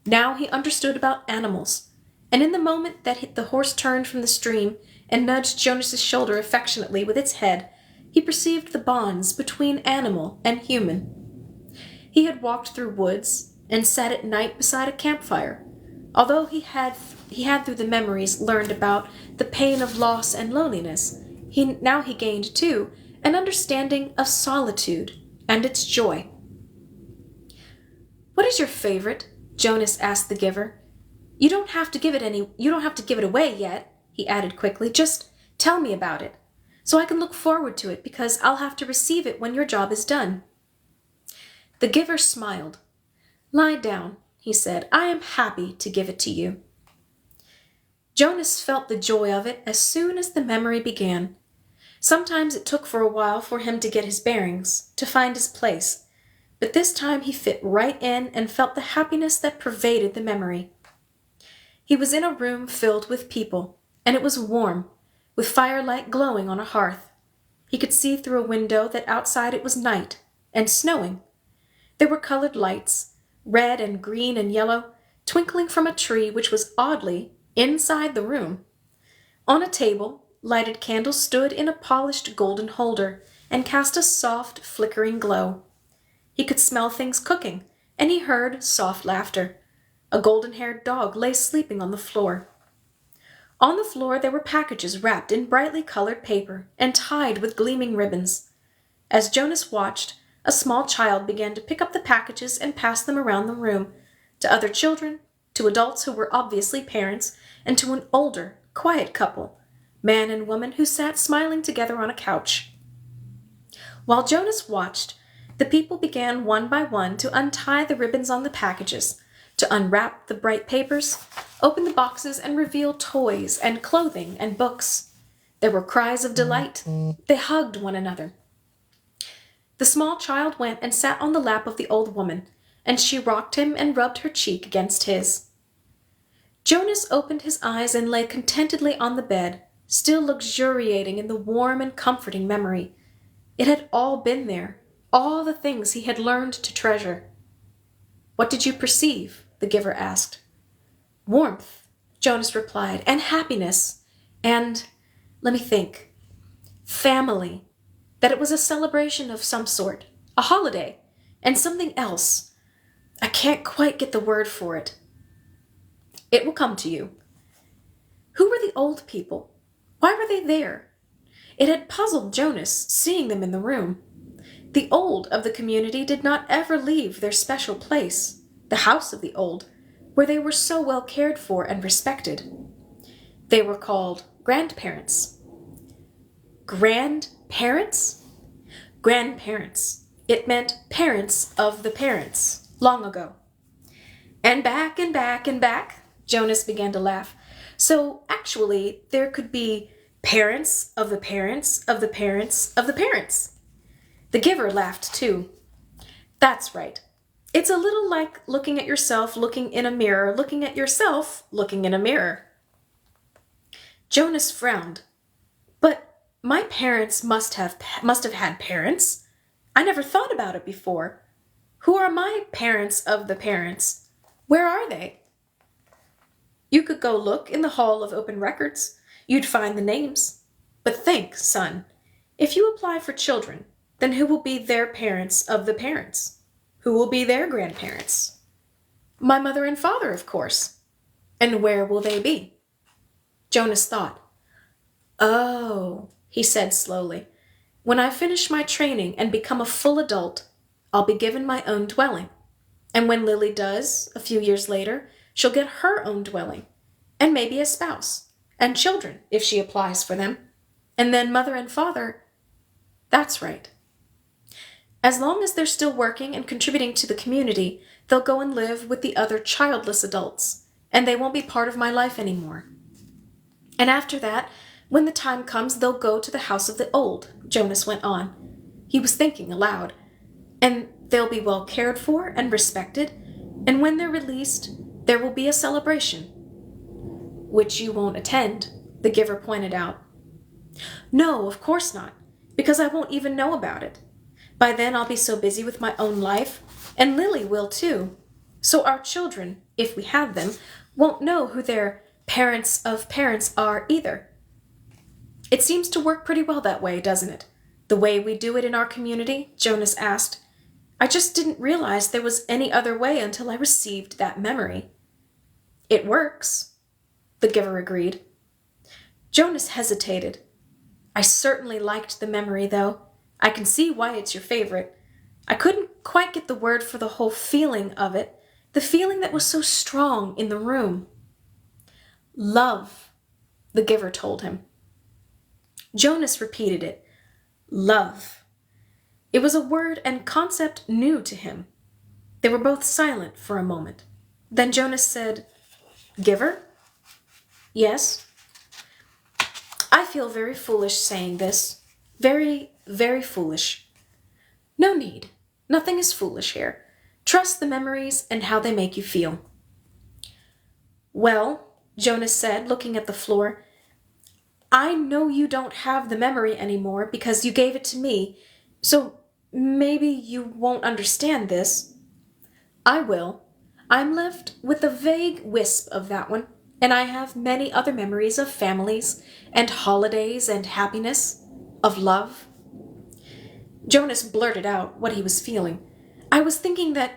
Now he understood about animals, and in the moment that the horse turned from the stream and nudged Jonas's shoulder affectionately with its head, he perceived the bonds between animal and human. He had walked through woods and sat at night beside a campfire. Although he had through the memories learned about the pain of loss and loneliness, he gained, too, an understanding of solitude and its joy. "What is your favorite?" Jonas asked the giver. You don't have to give it away yet," he added quickly. "Just tell me about it, so I can look forward to it because I'll have to receive it when your job is done." The giver smiled. "Lie down," he said. "I am happy to give it to you." Jonas felt the joy of it as soon as the memory began. Sometimes it took for a while for him to get his bearings, to find his place, but this time he fit right in and felt the happiness that pervaded the memory. He was in a room filled with people, and it was warm, with firelight glowing on a hearth. He could see through a window that outside it was night, and snowing. There were colored lights, red and green and yellow, twinkling from a tree which was oddly inside the room. On a table, lighted candles stood in a polished golden holder and cast a soft, flickering glow. He could smell things cooking, and he heard soft laughter. A golden-haired dog lay sleeping on the floor. On the floor there were packages wrapped in brightly colored paper and tied with gleaming ribbons. As Jonas watched, a small child began to pick up the packages and pass them around the room, to other children, to adults who were obviously parents, and to an older, quiet couple, man and woman, who sat smiling together on a couch. While Jonas watched, the people began one by one to untie the ribbons on the packages, to unwrap the bright papers, open the boxes, and reveal toys and clothing and books. There were cries of delight. They hugged one another. The small child went and sat on the lap of the old woman, and she rocked him and rubbed her cheek against his. Jonas opened his eyes and lay contentedly on the bed, still luxuriating in the warm and comforting memory. It had all been there, all the things he had learned to treasure. "What did you perceive?" the giver asked. "Warmth," Jonas replied, "and happiness, and, let me think, family, that it was a celebration of some sort, a holiday, and something else. I can't quite get the word for it. It will come to you." Who were the old people? Why were they there? It had puzzled Jonas, seeing them in the room. The old of the community did not ever leave their special place, the house of the old, where they were so well cared for and respected. They were called grandparents. Grandparents? Grandparents. It meant parents of the parents, long ago. And back and back and back, Jonas began to laugh. So actually, there could be parents of the parents of the parents of the parents. The giver laughed too. "That's right. It's a little like looking at yourself looking in a mirror, looking at yourself looking in a mirror." Jonas frowned. "But my parents must have had parents. I never thought about it before. Who are my parents of the parents? Where are they?" You could go look in the Hall of Open Records. You'd find the names. But think, son, if you apply for children, then who will be their parents of the parents? Who will be their grandparents? My mother and father, of course. And where will they be? Jonas thought. Oh, he said slowly. When I finish my training and become a full adult, I'll be given my own dwelling. And when Lily does, a few years later, she'll get her own dwelling, and maybe a spouse, and children, if she applies for them. And then mother and father, that's right. As long as they're still working and contributing to the community, they'll go and live with the other childless adults, and they won't be part of my life anymore. And after that, when the time comes, they'll go to the house of the old, Jonas went on. He was thinking aloud. And they'll be well cared for and respected, and when they're released, there will be a celebration. Which you won't attend, the giver pointed out. No, of course not, because I won't even know about it. By then I'll be so busy with my own life, and Lily will too. So our children, if we have them, won't know who their parents of parents are either. It seems to work pretty well that way, doesn't it? The way we do it in our community? Jonas asked. I just didn't realize there was any other way until I received that memory. It works, the giver agreed. Jonas hesitated. I certainly liked the memory, though. I can see why it's your favorite. I couldn't quite get the word for the whole feeling of it, the feeling that was so strong in the room. Love, the giver told him. Jonas repeated it. Love. It was a word and concept new to him. They were both silent for a moment. Then Jonas said, Giver? Yes? I feel very foolish saying this. Very, very foolish. No need. Nothing is foolish here. Trust the memories and how they make you feel. Well, Jonas said, looking at the floor, I know you don't have the memory anymore because you gave it to me, so maybe you won't understand this. I will. I'm left with a vague wisp of that one, and I have many other memories of families and holidays and happiness, of love. Jonas blurted out what he was feeling. I was thinking that,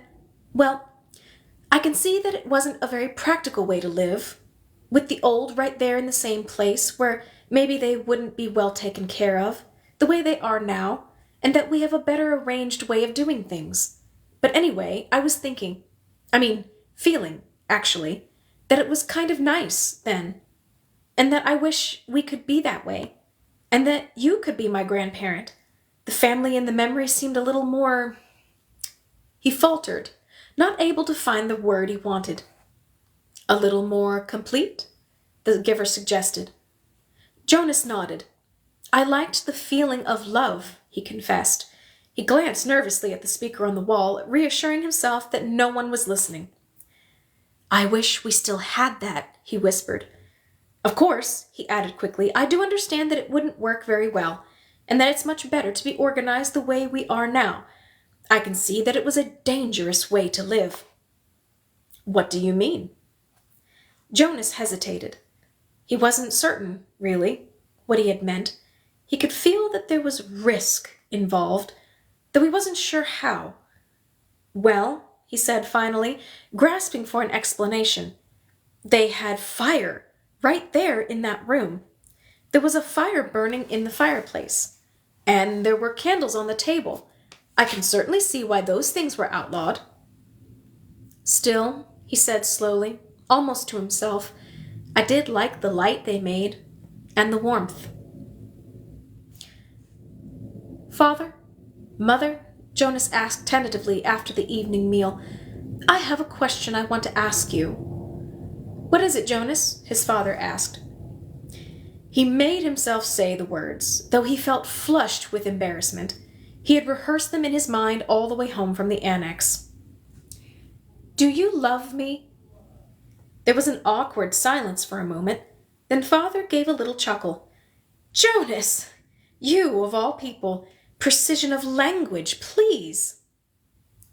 well, I can see that it wasn't a very practical way to live, with the old right there in the same place where maybe they wouldn't be well taken care of, the way they are now, and that we have a better arranged way of doing things. But anyway, I was feeling, actually, that it was kind of nice then, and that I wish we could be that way, and that you could be my grandparent. The family and the memory seemed a little more... He faltered, not able to find the word he wanted. A little more complete? The giver suggested. Jonas nodded. I liked the feeling of love, he confessed. He glanced nervously at the speaker on the wall, reassuring himself that no one was listening. I wish we still had that, he whispered. Of course, he added quickly, I do understand that it wouldn't work very well, and that it's much better to be organized the way we are now. I can see that it was a dangerous way to live. What do you mean? Jonas hesitated. He wasn't certain, really, what he had meant. He could feel that there was risk involved, though he wasn't sure how. Well, he said finally, grasping for an explanation, they had fire right there in that room. There was a fire burning in the fireplace, and there were candles on the table. I can certainly see why those things were outlawed. Still, he said slowly, almost to himself, I did like the light they made, and the warmth. Father? Mother? Jonas asked tentatively after the evening meal. I have a question I want to ask you. What is it, Jonas? His father asked. He made himself say the words, though he felt flushed with embarrassment. He had rehearsed them in his mind all the way home from the annex. Do you love me? There was an awkward silence for a moment. Then Father gave a little chuckle. Jonas! You, of all people! Precision of language, please!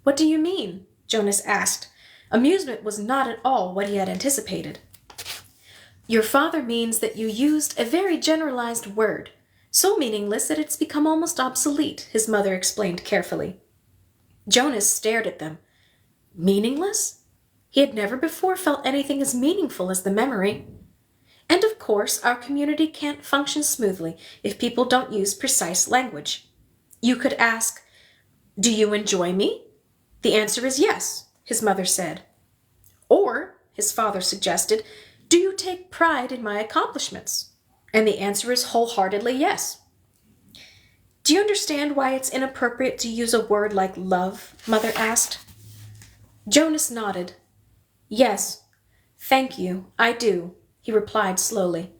What do you mean? Jonas asked. Amusement was not at all what he had anticipated. Your father means that you used a very generalized word, so meaningless that it's become almost obsolete, his mother explained carefully. Jonas stared at them. Meaningless? He had never before felt anything as meaningful as the memory. And of course, our community can't function smoothly if people don't use precise language. You could ask, "Do you enjoy me?" "The answer is yes," his mother said. Or, his father suggested, "Do you take pride in my accomplishments?" And the answer is wholeheartedly yes. "Do you understand why it's inappropriate to use a word like love?" Mother asked. Jonas nodded. "Yes, thank you, I do," he replied slowly.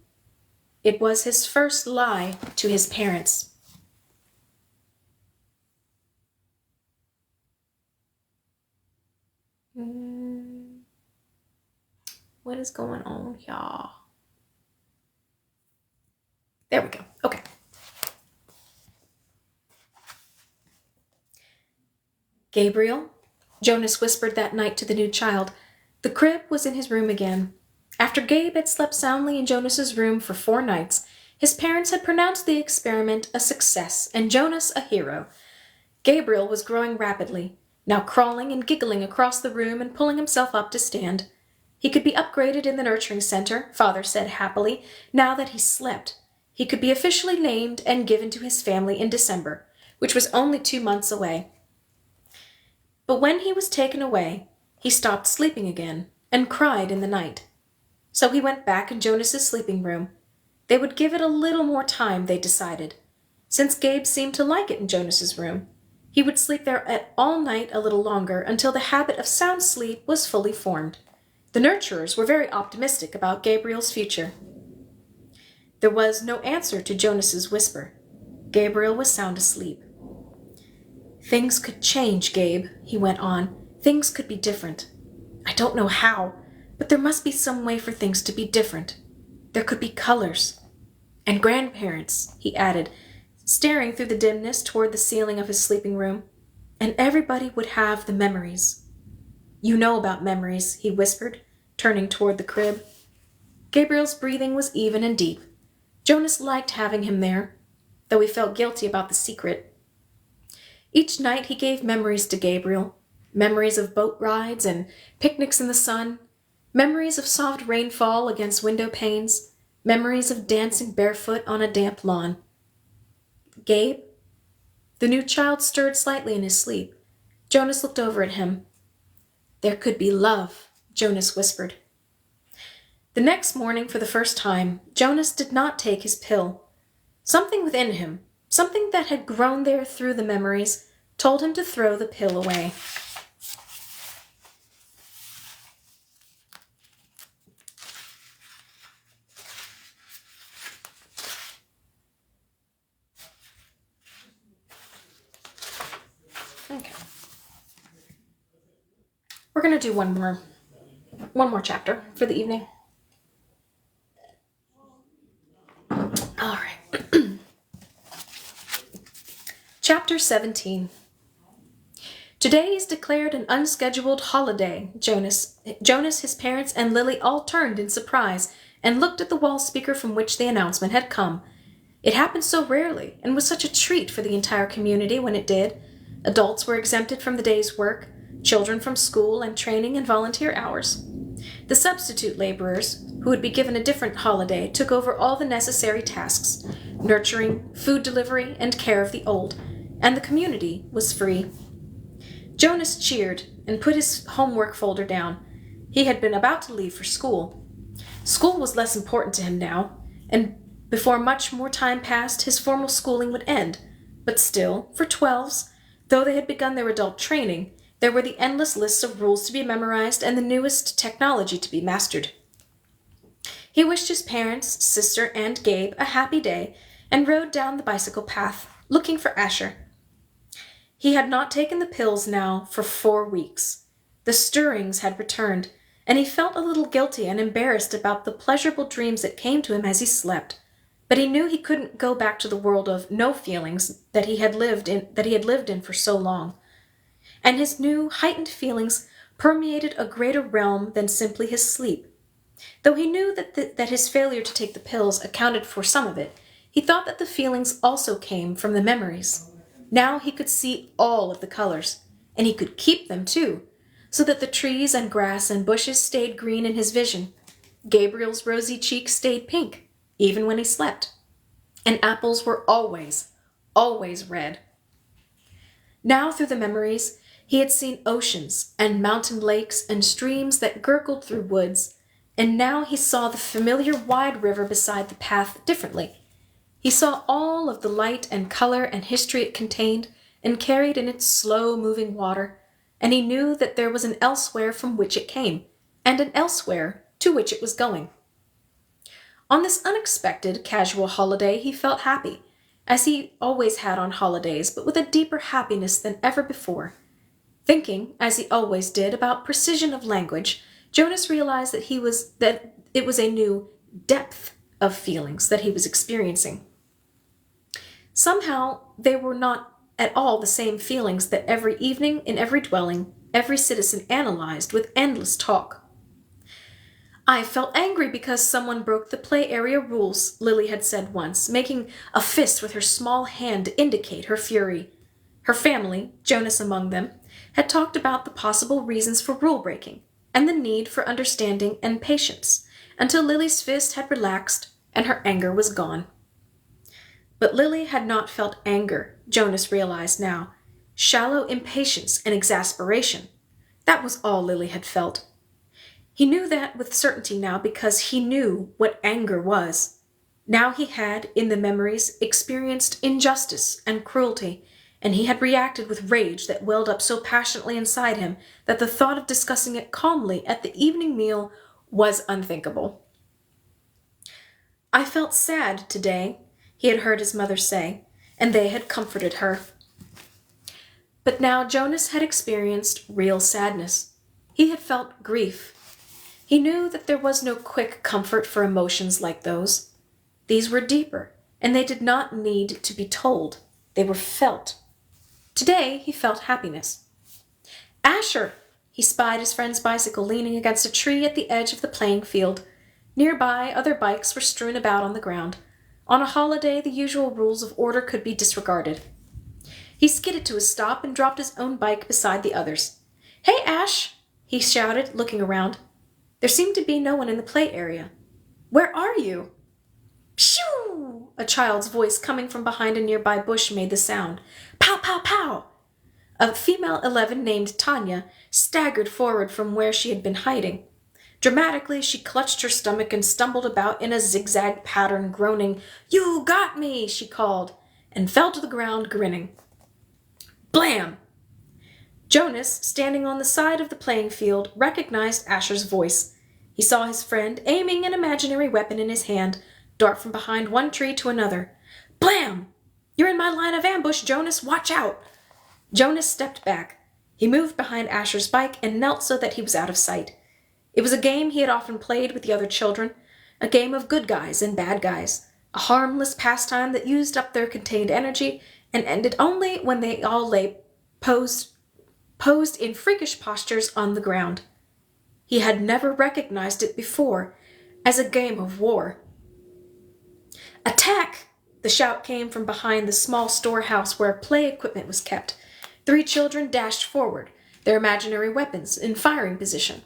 It was his first lie to his parents. What is going on, y'all? There we go. Okay. "Gabriel," Jonas whispered that night to the new child. The crib was in his room again. After Gabe had slept soundly in Jonas's room for 4 nights, his parents had pronounced the experiment a success and Jonas a hero. Gabriel was growing rapidly, now crawling and giggling across the room and pulling himself up to stand. He could be upgraded in the nurturing center, Father said happily, now that he slept. He could be officially named and given to his family in December, which was only 2 months away. But when he was taken away, he stopped sleeping again and cried in the night. So he went back in Jonas's sleeping room. They would give it a little more time, they decided. Since Gabe seemed to like it in Jonas's room, he would sleep there all night a little longer until the habit of sound sleep was fully formed. The nurturers were very optimistic about Gabriel's future. There was no answer to Jonas's whisper. Gabriel was sound asleep. "Things could change, Gabe," he went on. "Things could be different. I don't know how, but there must be some way for things to be different. There could be colors. And grandparents," he added, staring through the dimness toward the ceiling of his sleeping room. "And everybody would have the memories." "You know about memories," he whispered, turning toward the crib. Gabriel's breathing was even and deep. Jonas liked having him there, though he felt guilty about the secret. Each night he gave memories to Gabriel, memories of boat rides and picnics in the sun, memories of soft rainfall against window panes, memories of dancing barefoot on a damp lawn. "Gabe?" The new child stirred slightly in his sleep. Jonas looked over at him. "There could be love," Jonas whispered. The next morning, for the first time, Jonas did not take his pill. Something within him, something that had grown there through the memories, told him to throw the pill away. Okay. We're going to do one more chapter for the evening. All right. Chapter 17. Today is declared an unscheduled holiday. Jonas, his parents, and Lily all turned in surprise and looked at the wall speaker from which the announcement had come. It happened so rarely and was such a treat for the entire community when it did. Adults were exempted from the day's work, children from school and training and volunteer hours. The substitute laborers, who would be given a different holiday, took over all the necessary tasks, nurturing, food delivery, and care of the old, and the community was free. Jonas cheered and put his homework folder down. He had been about to leave for school. School was less important to him now, and before much more time passed, his formal schooling would end. But still, for 12s, though they had begun their adult training, there were the endless lists of rules to be memorized and the newest technology to be mastered. He wished his parents, sister, and Gabe a happy day and rode down the bicycle path, looking for Asher. He had not taken the pills now for 4 weeks. The stirrings had returned, and he felt a little guilty and embarrassed about the pleasurable dreams that came to him as he slept. But he knew he couldn't go back to the world of no feelings that he had lived in for so long. And his new heightened feelings permeated a greater realm than simply his sleep. Though he knew that his failure to take the pills accounted for some of it, he thought that the feelings also came from the memories. Now he could see all of the colors, and he could keep them too, so that the trees and grass and bushes stayed green in his vision. Gabriel's rosy cheeks stayed pink, even when he slept. And apples were always, always red. Now, through the memories, he had seen oceans and mountain lakes and streams that gurgled through woods, and now he saw the familiar wide river beside the path differently. He saw all of the light and color and history it contained and carried in its slow-moving water, and he knew that there was an elsewhere from which it came, and an elsewhere to which it was going. On this unexpected, casual holiday, he felt happy, as he always had on holidays, but with a deeper happiness than ever before. Thinking, as he always did, about precision of language, Jonas realized that it was a new depth of feelings that he was experiencing. Somehow, they were not at all the same feelings that every evening in every dwelling, every citizen analyzed with endless talk. "I felt angry because someone broke the play area rules," Lily had said once, making a fist with her small hand to indicate her fury. Her family, Jonas among them, had talked about the possible reasons for rule breaking and the need for understanding and patience, until Lily's fist had relaxed and her anger was gone. But Lily had not felt anger, Jonas realized now. Shallow impatience and exasperation. That was all Lily had felt. He knew that with certainty now because he knew what anger was. Now he had, in the memories, experienced injustice and cruelty, and he had reacted with rage that welled up so passionately inside him that the thought of discussing it calmly at the evening meal was unthinkable. "I felt sad today," he had heard his mother say, and they had comforted her. But now Jonas had experienced real sadness. He had felt grief. He knew that there was no quick comfort for emotions like those. These were deeper, and they did not need to be told. They were felt. Today he felt happiness. "Asher!" He spied his friend's bicycle leaning against a tree at the edge of the playing field. Nearby, other bikes were strewn about on the ground. On a holiday, the usual rules of order could be disregarded. He skidded to a stop and dropped his own bike beside the others. "Hey, Ash!" he shouted, looking around. There seemed to be no one in the play area. "Where are you?" "Pshoo!" A child's voice coming from behind a nearby bush made the sound. "Pow, pow, pow!" A female 11 named Tanya staggered forward from where she had been hiding. Dramatically, she clutched her stomach and stumbled about in a zigzag pattern, groaning. "You got me!" she called, and fell to the ground, grinning. Blam! Jonas, standing on the side of the playing field, recognized Asher's voice. He saw his friend, aiming an imaginary weapon in his hand, dart from behind one tree to another. Blam! "You're in my line of ambush, Jonas! Watch out!" Jonas stepped back. He moved behind Asher's bike and knelt so that he was out of sight. It was a game he had often played with the other children, a game of good guys and bad guys, a harmless pastime that used up their contained energy and ended only when they all lay posed in freakish postures on the ground. He had never recognized it before as a game of war. "Attack!" The shout came from behind the small storehouse where play equipment was kept. 3 children dashed forward, their imaginary weapons in firing position.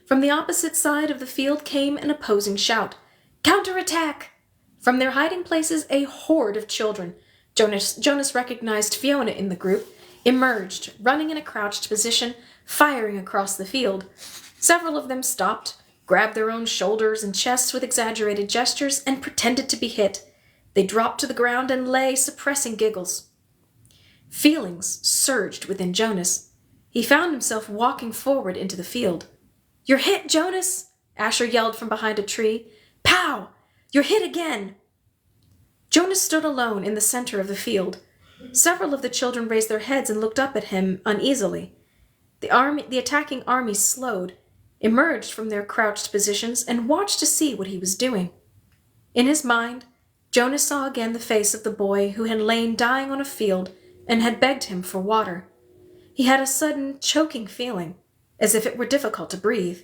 From the opposite side of the field came an opposing shout. "Counterattack!" From their hiding places, a horde of children, Jonas recognized Fiona in the group, emerged, running in a crouched position, firing across the field. Several of them stopped, grabbed their own shoulders and chests with exaggerated gestures, and pretended to be hit. They dropped to the ground and lay, suppressing giggles. Feelings surged within Jonas. He found himself walking forward into the field. "You're hit, Jonas!" Asher yelled from behind a tree. "Pow! You're hit again!" Jonas stood alone in the center of the field. Several of the children raised their heads and looked up at him uneasily. The attacking army slowed, emerged from their crouched positions, and watched to see what he was doing. In his mind, Jonas saw again the face of the boy who had lain dying on a field and had begged him for water. He had a sudden choking feeling, as if it were difficult to breathe.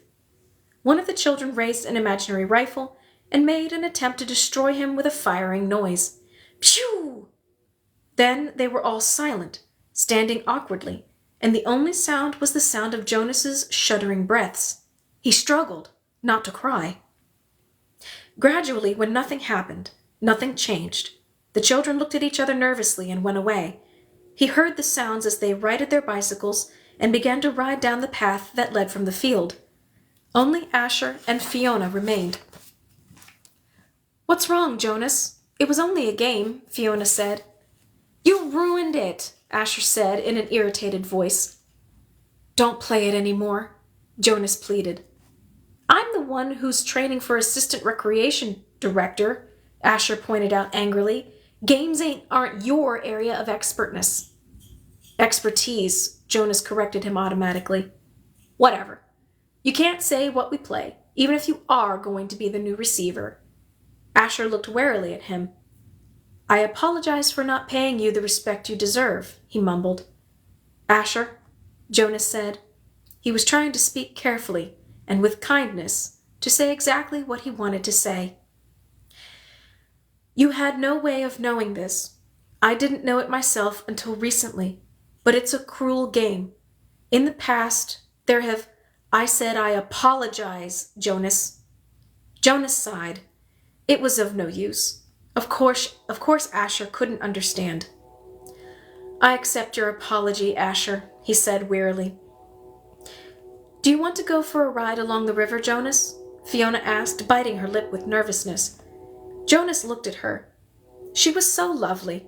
One of the children raised an imaginary rifle and made an attempt to destroy him with a firing noise. Phew! Then they were all silent, standing awkwardly, and the only sound was the sound of Jonas's shuddering breaths. He struggled not to cry. Gradually, when nothing happened, nothing changed, the children looked at each other nervously and went away. He heard the sounds as they righted their bicycles and began to ride down the path that led from the field. Only Asher and Fiona remained. "What's wrong, Jonas? It was only a game," Fiona said. "You ruined it," Asher said in an irritated voice. "Don't play it anymore," Jonas pleaded. "I'm the one who's training for assistant recreation director," Asher pointed out angrily. "Games aren't your area of expertness." "Expertise," Jonas corrected him automatically. "Whatever. You can't say what we play, even if you are going to be the new receiver." Asher looked warily at him. "I apologize for not paying you the respect you deserve," he mumbled. "Asher," Jonas said. He was trying to speak carefully and with kindness, to say exactly what he wanted to say. "You had no way of knowing this. I didn't know it myself until recently, but it's a cruel game. In the past, I said I apologize, Jonas." Jonas sighed. It was of no use. Of course Asher couldn't understand. "I accept your apology, Asher," he said wearily. "Do you want to go for a ride along the river, Jonas?" Fiona asked, biting her lip with nervousness. Jonas looked at her. She was so lovely.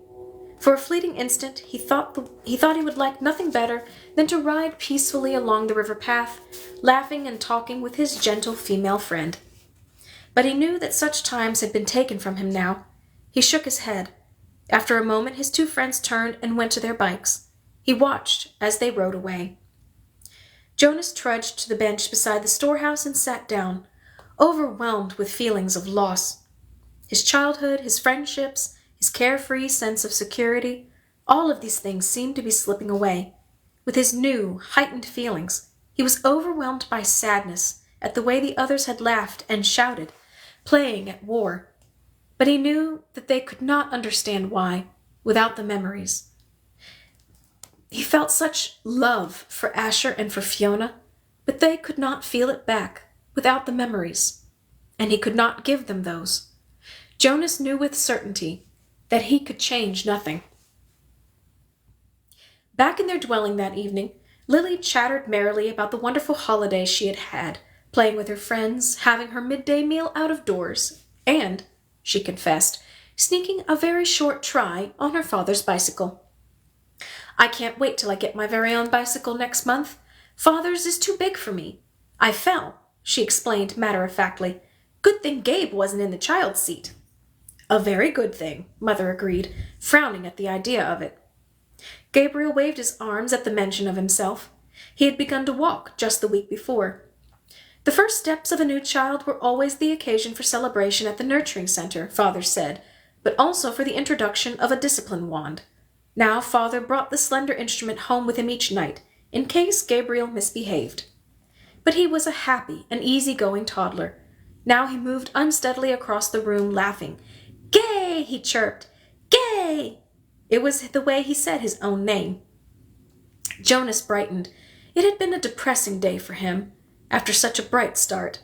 For a fleeting instant, he thought he would like nothing better than to ride peacefully along the river path, laughing and talking with his gentle female friend. But he knew that such times had been taken from him now. He shook his head. After a moment, his two friends turned and went to their bikes. He watched as they rode away. Jonas trudged to the bench beside the storehouse and sat down, overwhelmed with feelings of loss. His childhood, his friendships, his carefree sense of security, all of these things seemed to be slipping away. With his new, heightened feelings, he was overwhelmed by sadness at the way the others had laughed and shouted, playing at war. But he knew that they could not understand why, without the memories. He felt such love for Asher and for Fiona, but they could not feel it back, without the memories. And he could not give them those. Jonas knew with certainty that he could change nothing. Back in their dwelling that evening, Lily chattered merrily about the wonderful holiday she had had, playing with her friends, having her midday meal out of doors, and, she confessed, sneaking a very short try on her father's bicycle. "I can't wait till I get my very own bicycle next month. Father's is too big for me. I fell," she explained matter-of-factly. "Good thing Gabe wasn't in the child's seat." "A very good thing," Mother agreed, frowning at the idea of it. Gabriel waved his arms at the mention of himself. He had begun to walk just the week before. The first steps of a new child were always the occasion for celebration at the nurturing center, Father said, but also for the introduction of a discipline wand. Now Father brought the slender instrument home with him each night, in case Gabriel misbehaved. But he was a happy and easy-going toddler. Now he moved unsteadily across the room, laughing. "Gay!" he chirped. "Gay!" It was the way he said his own name. Jonas brightened. It had been a depressing day for him, after such a bright start.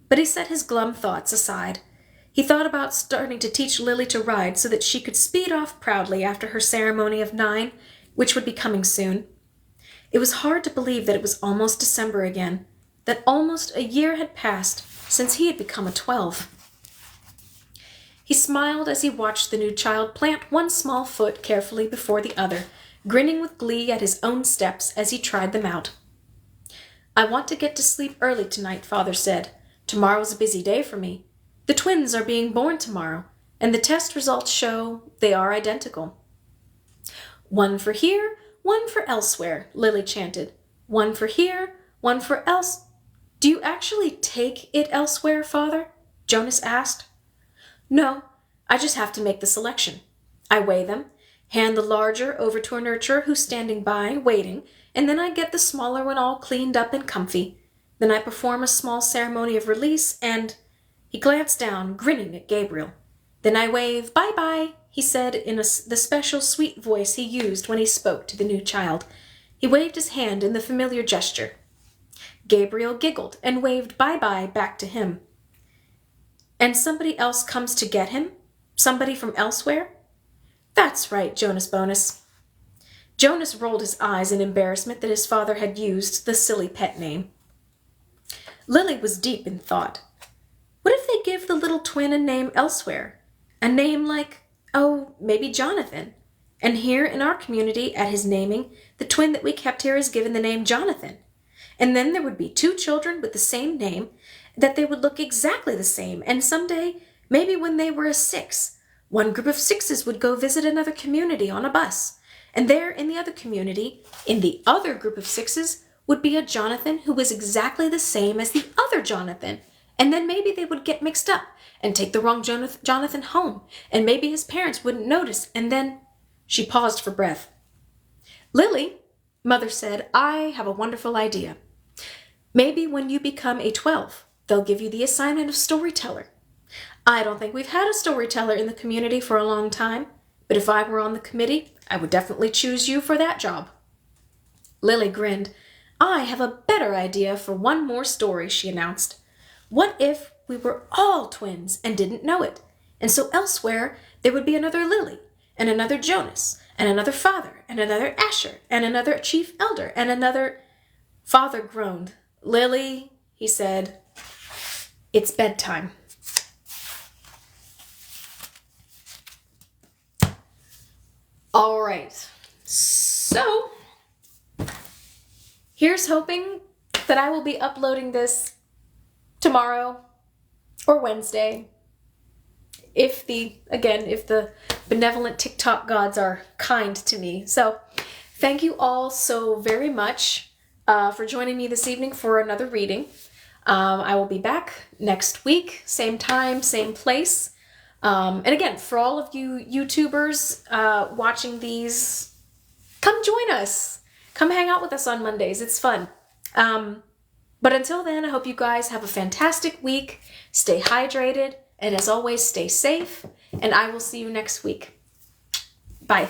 But he set his glum thoughts aside. He thought about starting to teach Lily to ride so that she could speed off proudly after her ceremony of 9, which would be coming soon. It was hard to believe that it was almost December again, that almost a year had passed since he had become a 12. He smiled as he watched the new child plant one small foot carefully before the other, grinning with glee at his own steps as he tried them out. "I want to get to sleep early tonight," Father said. "Tomorrow's a busy day for me. The twins are being born tomorrow, and the test results show they are identical." "One for here, one for elsewhere," Lily chanted. "One for here, one for else—" "Do you actually take it elsewhere, Father?" Jonas asked. "No, I just have to make the selection. I weigh them, hand the larger over to a nurturer who's standing by, waiting, and then I get the smaller one all cleaned up and comfy. Then I perform a small ceremony of release, and he glanced down, grinning at Gabriel. Then I wave, "Bye-bye," he said in the special sweet voice he used when he spoke to the new child. He waved his hand in the familiar gesture. Gabriel giggled and waved bye-bye back to him. "And somebody else comes to get him? Somebody from elsewhere?" "That's right, Jonas Bonus." Jonas rolled his eyes in embarrassment that his father had used the silly pet name. Lily was deep in thought. What if they give the little twin a name elsewhere? A name like, maybe Jonathan. And here in our community, at his naming, the twin that we kept here is given the name Jonathan. And then there would be 2 children with the same name, that they would look exactly the same, and someday, maybe when they were a 6, one group of 6s would go visit another community on a bus, and there in the other community, in the other group of 6s, would be a Jonathan who was exactly the same as the other Jonathan, and then maybe they would get mixed up and take the wrong Jonathan home, and maybe his parents wouldn't notice, and then... She paused for breath. "Lily," Mother said, "I have a wonderful idea. Maybe when you become a 12, they'll give you the assignment of storyteller. I don't think we've had a storyteller in the community for a long time, but if I were on the committee, I would definitely choose you for that job." Lily grinned. "I have a better idea for one more story," she announced. "What if we were all twins and didn't know it? And so elsewhere there would be another Lily, and another Jonas, and another father, and another Asher, and another chief elder, and another..." Father groaned. "Lily," he said, "it's bedtime." All right, so here's hoping that I will be uploading this tomorrow or Wednesday, if the benevolent TikTok gods are kind to me. So thank you all so very much for joining me this evening for another reading. I will be back next week, same time, same place. And again, for all of you YouTubers watching these, come join us. Come hang out with us on Mondays. It's fun. But until then, I hope you guys have a fantastic week. Stay hydrated. And as always, stay safe. And I will see you next week. Bye.